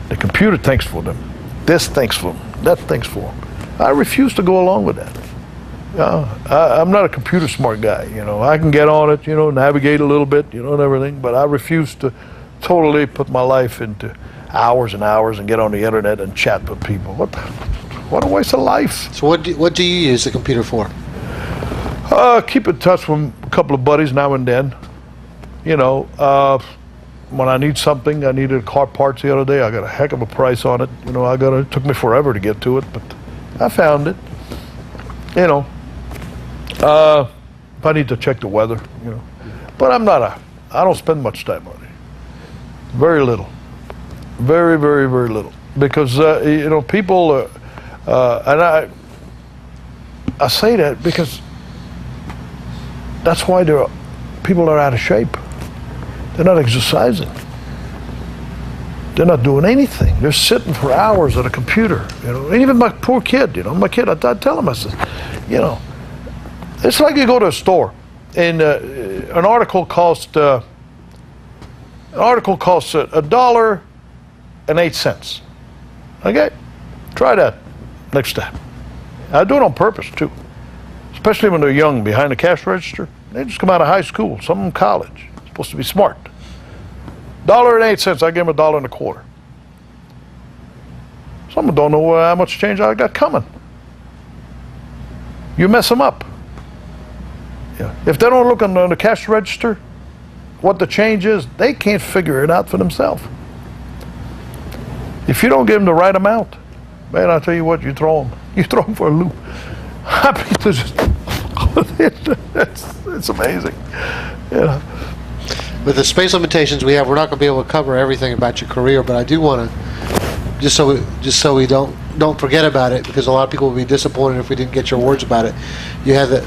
The computer thinks for them. This thinks for them. That thinks for them. I refuse to go along with that. I'm not a computer smart guy, you know. I can get on it, you know, navigate a little bit, you know, and everything, but I refuse to totally put my life into hours and hours and get on the internet and chat with people. What a waste of life. So what do you use the computer for? Keep in touch with a couple of buddies now and then. You know, when I need something, I needed car parts the other day. I got a heck of a price on it. You know, it took me forever to get to it, but I found it. You know, if I need to check the weather, you know, but I don't spend much time on it. Very little, very, very, very little, because you know, people, and I say that because that's why people are out of shape. They're not exercising. They're not doing anything. They're sitting for hours at a computer. You know, and even my poor kid. You know, my kid. I tell him, I said, you know, it's like you go to a store, and an article costs $1.08. Okay, try that next time. I do it on purpose too, especially when they're young, behind the cash register. They just come out of high school, some of them college. Supposed to be smart. $1.08. I give them $1.25. Some of them don't know how much change I got coming. You mess them up. Yeah. If they don't look on the cash register, what the change is, they can't figure it out for themselves. If you don't give them the right amount, man, I'll tell you what, you throw them for a loop. I mean, it's amazing. Yeah. With the space limitations we have, we're not going to be able to cover everything about your career, but I do want to, just so we don't forget about it, because a lot of people will be disappointed if we didn't get your words about it. You had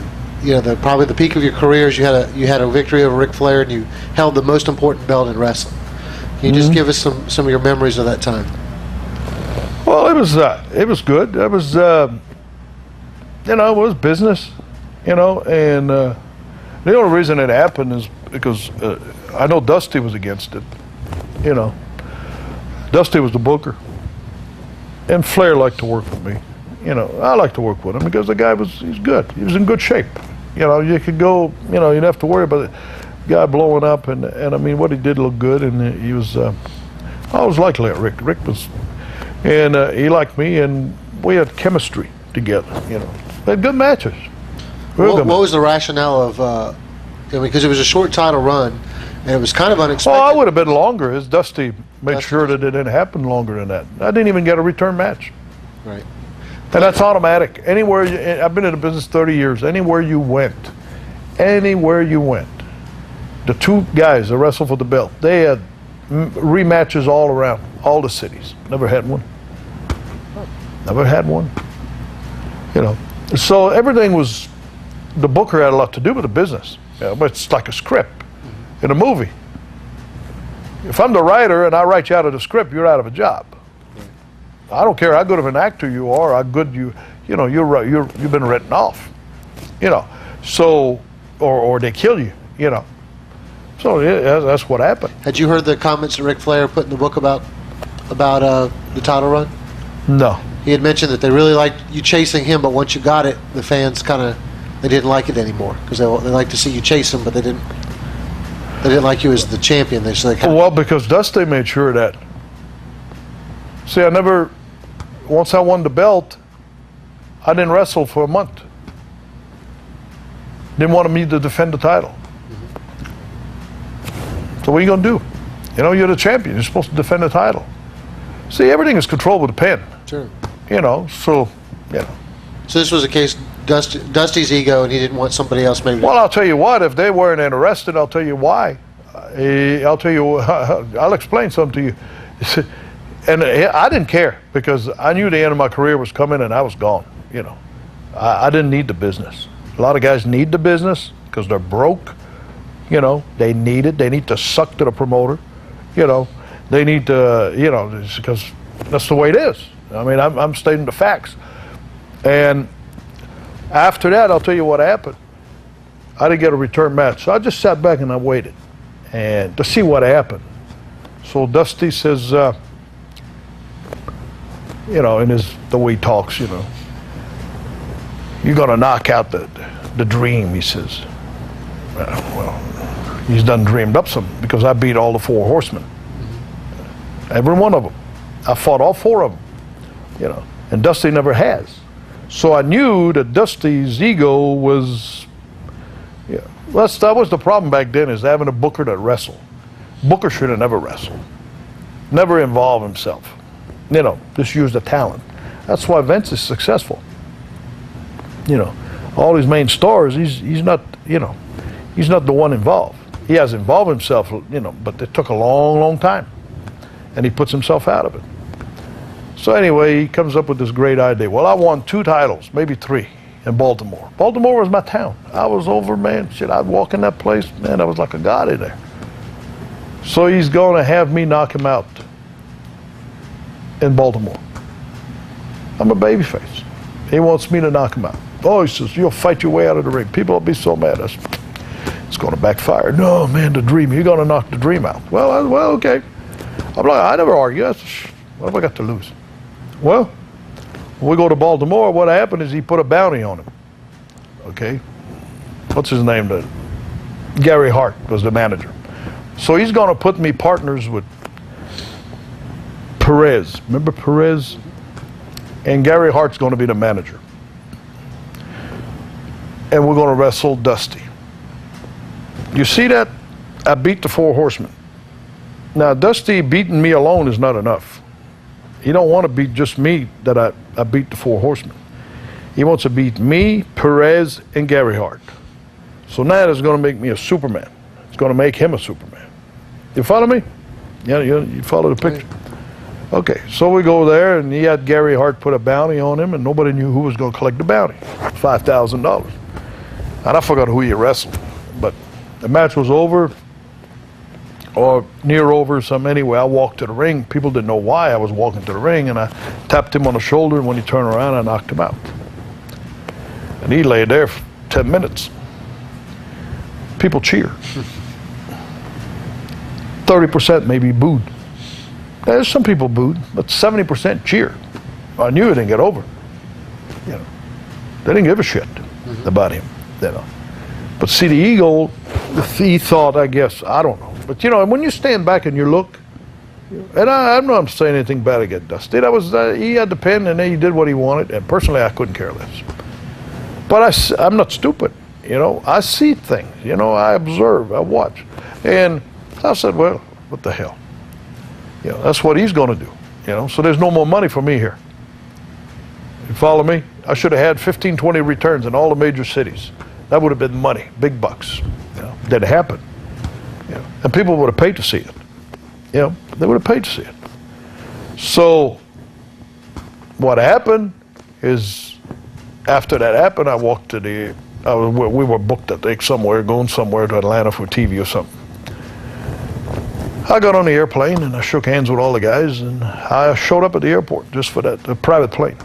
probably the peak of your careers. You had a victory over Ric Flair, and you held the most important belt in wrestling. Can you just give us some of your memories of that time? Well, it was good. It was you know, it was business, you know, and the only reason it happened is because I know Dusty was against it, you know. Dusty was the booker, and Flair liked to work with me. You know, I like to work with him because the guy he's good. He was in good shape. You know, you could go, you know, you didn't have to worry about the guy blowing up, and I mean, what he did looked good, and he was, I always liked Rick. Rick was, and he liked me, and we had chemistry together, you know. We had good matches. What was the rationale of, because it was a short title run, and it was kind of unexpected. Oh, I would have been longer. As Dusty made sure that it didn't happen longer than that. I didn't even get a return match. Right. And that's automatic. Anywhere I've been in the business 30 years. Anywhere you went, the two guys that wrestled for the belt, they had rematches all around, all the cities. Never had one. Never had one. You know. So everything was, the booker had a lot to do with the business. You know, but it's like a script in a movie. If I'm the writer and I write you out of the script, you're out of a job. I don't care how good of an actor you are, how good you've been written off, you know. So, or they kill you, you know. So yeah, that's what happened. Had you heard the comments that Ric Flair put in the book about the title run? No. He had mentioned that they really liked you chasing him, but once you got it, the fans they didn't like it anymore because they like to see you chase him, but they didn't like you as the champion. They just well, because Dusty made sure that. See, once I won the belt, I didn't wrestle for a month. Didn't want me to defend the title. So what are you going to do? You know, you're the champion. You're supposed to defend the title. See, everything is controlled with a pen. Sure. You know, so, you know. So this was a case, Dusty's ego, and he didn't want somebody else maybe. Well, I'll tell you what, if they weren't interested, I'll tell you why. I'll explain something to you. And I didn't care because I knew the end of my career was coming and I was gone, you know. I didn't need the business. A lot of guys need the business because they're broke, you know. They need it. They need to suck to the promoter, you know. They need to, you know, because that's the way it is. I mean, I'm stating the facts. And after that, I'll tell you what happened. I didn't get a return match. So I just sat back and I waited and to see what happened. So Dusty says, you know, in the way he talks, you know, you're going to knock out the dream, he says. Well, he's done dreamed up some because I beat all the 4 horsemen. Every one of them. I fought all 4 of them, you know, and Dusty never has. So I knew that Dusty's ego was That was the problem back then, is having a booker that wrestled. Booker should have never wrestled. Never involved himself. You know, just use the talent. That's why Vince is successful. You know, all these main stars, he's not, you know, he's not the one involved. He has involved himself, you know, but it took a long, long time. And he puts himself out of it. So anyway, he comes up with this great idea. Well, I won 2 titles, maybe 3, in Baltimore. Baltimore was my town. I was over, man. Shit, I'd walk in that place, man, I was like a god in there. So he's going to have me knock him out in Baltimore. I'm a babyface. He wants me to knock him out. Oh, he says, you'll fight your way out of the ring. People will be so mad. It's going to backfire. No, man, the Dream. You're going to knock the Dream out. Well, okay. I'm like, I never argue. What have I got to lose? Well, when we go to Baltimore, what happened is he put a bounty on him. Okay? What's his name? Gary Hart was the manager. So he's going to put me partners with Perez. Remember Perez? And Gary Hart's going to be the manager. And we're going to wrestle Dusty. You see that? I beat the 4 Horsemen. Now, Dusty beating me alone is not enough. He don't want to beat just me that I beat the 4 Horsemen. He wants to beat me, Perez, and Gary Hart. So now it's going to make me a Superman. It's going to make him a Superman. You follow me? Yeah, you follow the picture? Okay, so we go there, and he had Gary Hart put a bounty on him, and nobody knew who was going to collect the bounty, $5,000. And I forgot who he wrestled, but the match was over, or near over or something. Anyway, I walked to the ring. People didn't know why I was walking to the ring, and I tapped him on the shoulder, and when he turned around, I knocked him out. And he lay there for 10 minutes. People cheered. 30% maybe booed. There's some people booed, but 70% cheered. I knew it didn't get over. You know, they didn't give a shit about him. You know, but see, the ego, he thought, I guess, I don't know. But you know, when you stand back and you look, and I'm not saying anything bad against Dusty. That was he had the pen and he did what he wanted. And personally, I couldn't care less. But I'm not stupid. You know, I see things. You know, I observe, I watch, and I said, well, what the hell? You know, that's what he's going to do. You know, so there's no more money for me here. You follow me? I should have had 15, 20 returns in all the major cities. That would have been money, big bucks. You know, that happened. You know, and people would have paid to see it. You know, they would have paid to see it. So what happened is, after that happened, I walked to we were booked, I think, somewhere, going somewhere to Atlanta for TV or something. I got on the airplane and I shook hands with all the guys, and I showed up at the airport just for that, the private plane.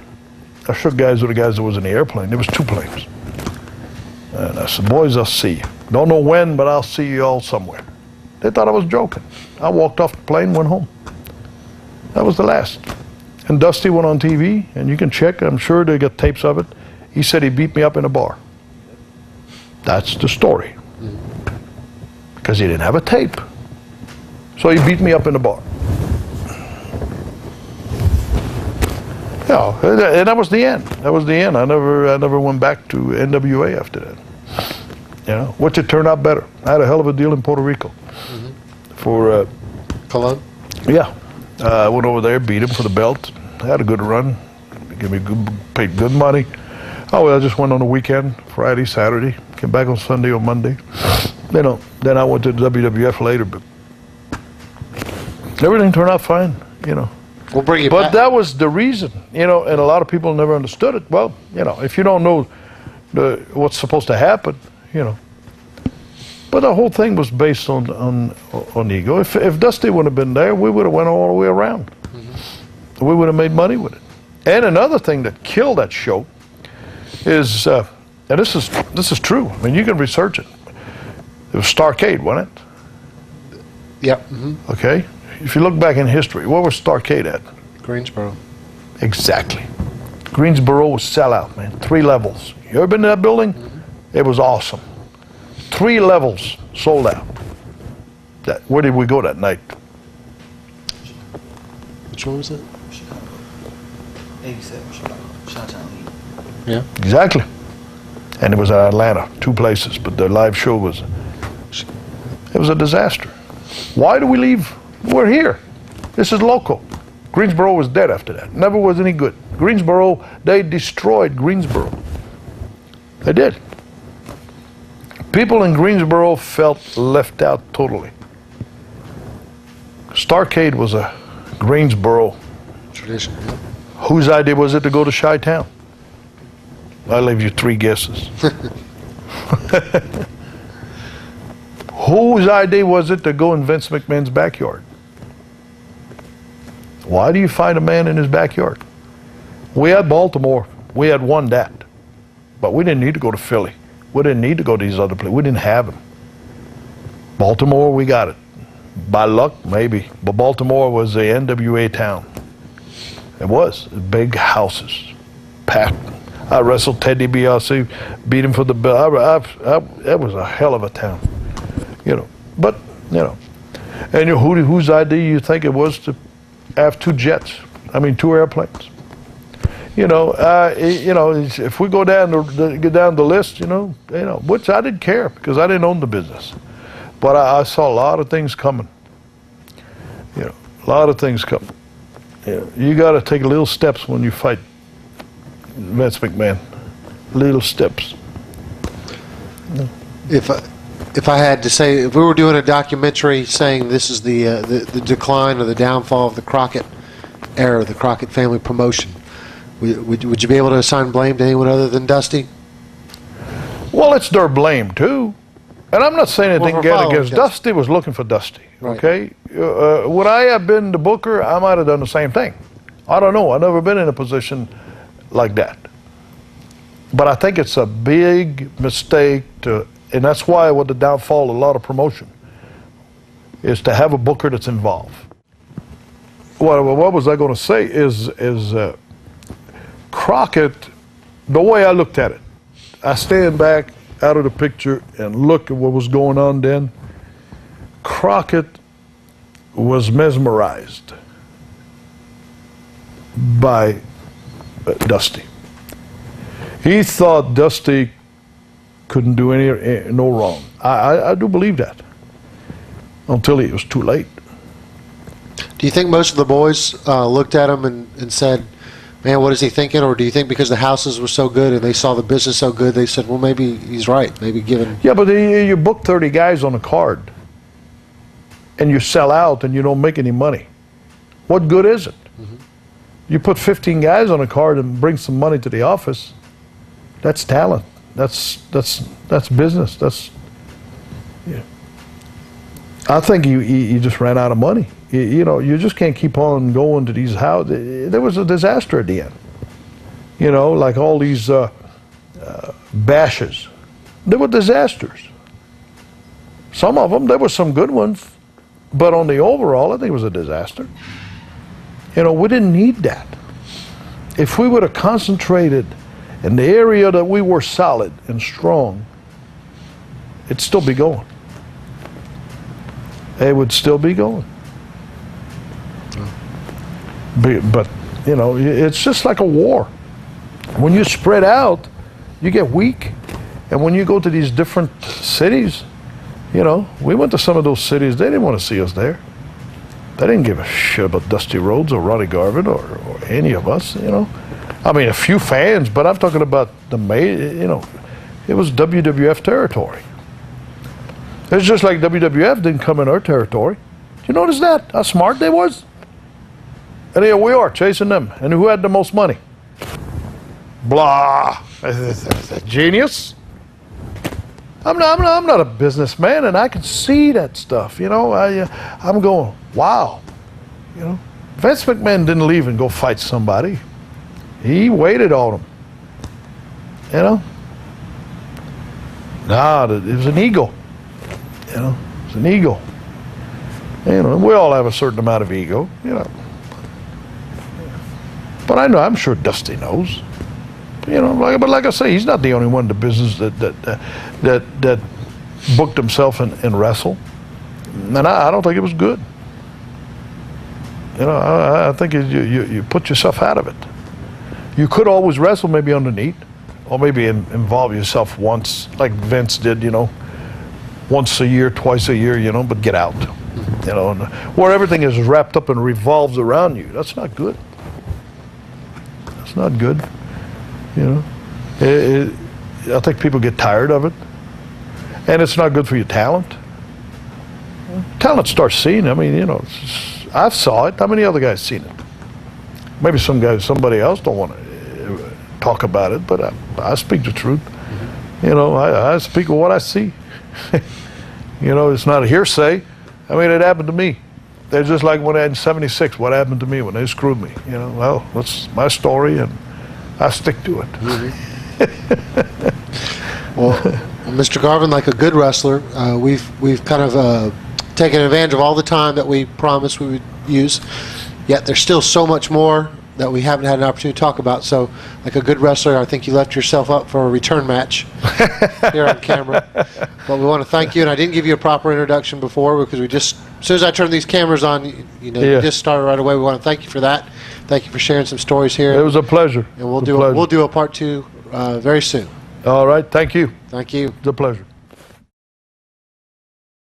I shook guys with the guys that was in the airplane. There was 2 planes. And I said, boys, I'll see you. Don't know when, but I'll see you all somewhere. They thought I was joking. I walked off the plane, went home. That was the last. And Dusty went on TV, and you can check, I'm sure they got tapes of it. He said he beat me up in a bar. That's the story. Because he didn't have a tape. So he beat me up in the bar. Yeah, and that was the end. That was the end. I never went back to NWA after that. You know, which it turned out better. I had a hell of a deal in Puerto Rico for Colon. Yeah, I went over there, beat him for the belt. I had a good run. Paid good money. Oh well, I just went on the weekend, Friday, Saturday. Came back on Sunday or Monday. You know, then I went to the WWF later, but everything turned out fine. You know. We'll bring you But back. that was the reason, you know, and a lot of people never understood it. Well, you know, if you don't know what's supposed to happen, you know. But the whole thing was based on ego. If Dusty would have been there, we would have went all the way around. We would have made money with it. And another thing that killed that show is, and this is true. I mean, you can research it. It was Starrcade, wasn't it? Yeah. Okay. If you look back in history, what was Starrcade at? Greensboro. Exactly. Greensboro was sellout, man. 3 levels. You ever been to that building? It was awesome. 3 levels sold out. Where did we go that night? Which one was it? Chicago. 87 Chicago. Chi-Town Heat. Yeah. Exactly. And it was in Atlanta, 2 places, but the live show was, it was a disaster. Why do we leave? We're here. This is local. Greensboro was dead after that. Never was any good. Greensboro, they destroyed Greensboro. They did. People in Greensboro felt left out totally. Starrcade was a Greensboro Tradition. Whose idea was it to go to Chi-Town? I'll leave you 3 guesses. Whose idea was it to go in Vince McMahon's backyard? Why do you find a man in his backyard? We had Baltimore. We had won that. But we didn't need to go to Philly. We didn't need to go to these other places. We didn't have them. Baltimore, we got it. By luck, maybe. But Baltimore was a NWA town. It was. Big houses. Packed. I wrestled Ted DiBiase, beat him for the belt. That was a hell of a town. You know. But, you know. And whose idea you think it was to have 2 jets? I mean, 2 airplanes. You know, if we go down the list, which I didn't care because I didn't own the business, but I saw a lot of things coming. You know, a lot of things coming. You got to take little steps when you fight Vince McMahon. Little steps. If I had to say, if we were doing a documentary saying this is the decline or the downfall of the Crockett era, the Crockett family promotion, would you be able to assign blame to anyone other than Dusty? Well, it's their blame too, and I'm not saying anything against Dusty. Was looking for Dusty. Right. Okay, would I have been the booker? I might have done the same thing. I don't know. I've never been in a position like that. But I think it's a big mistake to, and that's why what the downfall of a lot of promotion is to have a booker that's involved. What was I going to say is Crockett, the way I looked at it, I stand back out of the picture and look at what was going on then. Crockett was mesmerized by Dusty. He thought Dusty couldn't do no wrong. I do believe that until it was too late. Do you think most of the boys looked at him and said, man, what is he thinking? Or do you think because the houses were so good and they saw the business so good, they said, well, maybe he's right. Maybe given. Yeah, but you book 30 guys on a card and you sell out and you don't make any money. What good is it? Mm-hmm. You put 15 guys on a card and bring some money to the office. That's talent. That's business. That's, yeah. I think you just ran out of money. You just can't keep on going to these houses. There was a disaster at the end. Like all these bashes. They were disasters. Some of them, there were some good ones, but on the overall, I think it was a disaster. We didn't need that. If we would have concentrated in the area that we were solid and strong, it'd still be going. It would still be going. But it's just like a war. When you spread out, you get weak. And when you go to these different cities, we went to some of those cities, they didn't want to see us there. They didn't give a shit about Dusty Rhodes or Ronnie Garvin or any of us, I mean, a few fans, but I'm talking about it was WWF territory. It's just like WWF didn't come in our territory. Did you notice that? How smart they was? And here we are chasing them. And who had the most money? Blah. Genius. I'm not a businessman, and I can see that stuff. I'm going, wow. Vince McMahon didn't leave and go fight somebody. He waited on them. Nah, it was an ego. It's an ego. We all have a certain amount of ego. But I'm sure Dusty knows. But like I say, he's not the only one in the business that booked himself in wrestle. And I don't think it was good. I think you put yourself out of it. You could always wrestle maybe underneath, or maybe involve yourself once, like Vince did, you know, once a year, twice a year, you know, but get out, you know, and where everything is wrapped up and revolves around you. That's not good. That's not good, you know. I think people get tired of it, and it's not good for your talent. Talent starts seeing. I mean, you know, I've saw it. How many other guys seen it? Maybe somebody else don't want to talk about it, but I speak the truth. You know, I speak of what I see. You know, it's not a hearsay. I mean, it happened to me. They're just like when in '76, what happened to me when they screwed me. You know, well, that's my story, and I stick to it. Well, Mr. Garvin, like a good wrestler, we've kind of taken advantage of all the time that we promised we would use. Yet there's still so much more that we haven't had an opportunity to talk about. So, like a good wrestler, I think you left yourself up for a return match here on camera. But we want to thank you, and I didn't give you a proper introduction before because we just, as soon as I turned these cameras on, you just started right away. We want to thank you for that. Thank you for sharing some stories here. It was a pleasure. And we'll do a part 2 very soon. All right, thank you. Thank you. It's a pleasure.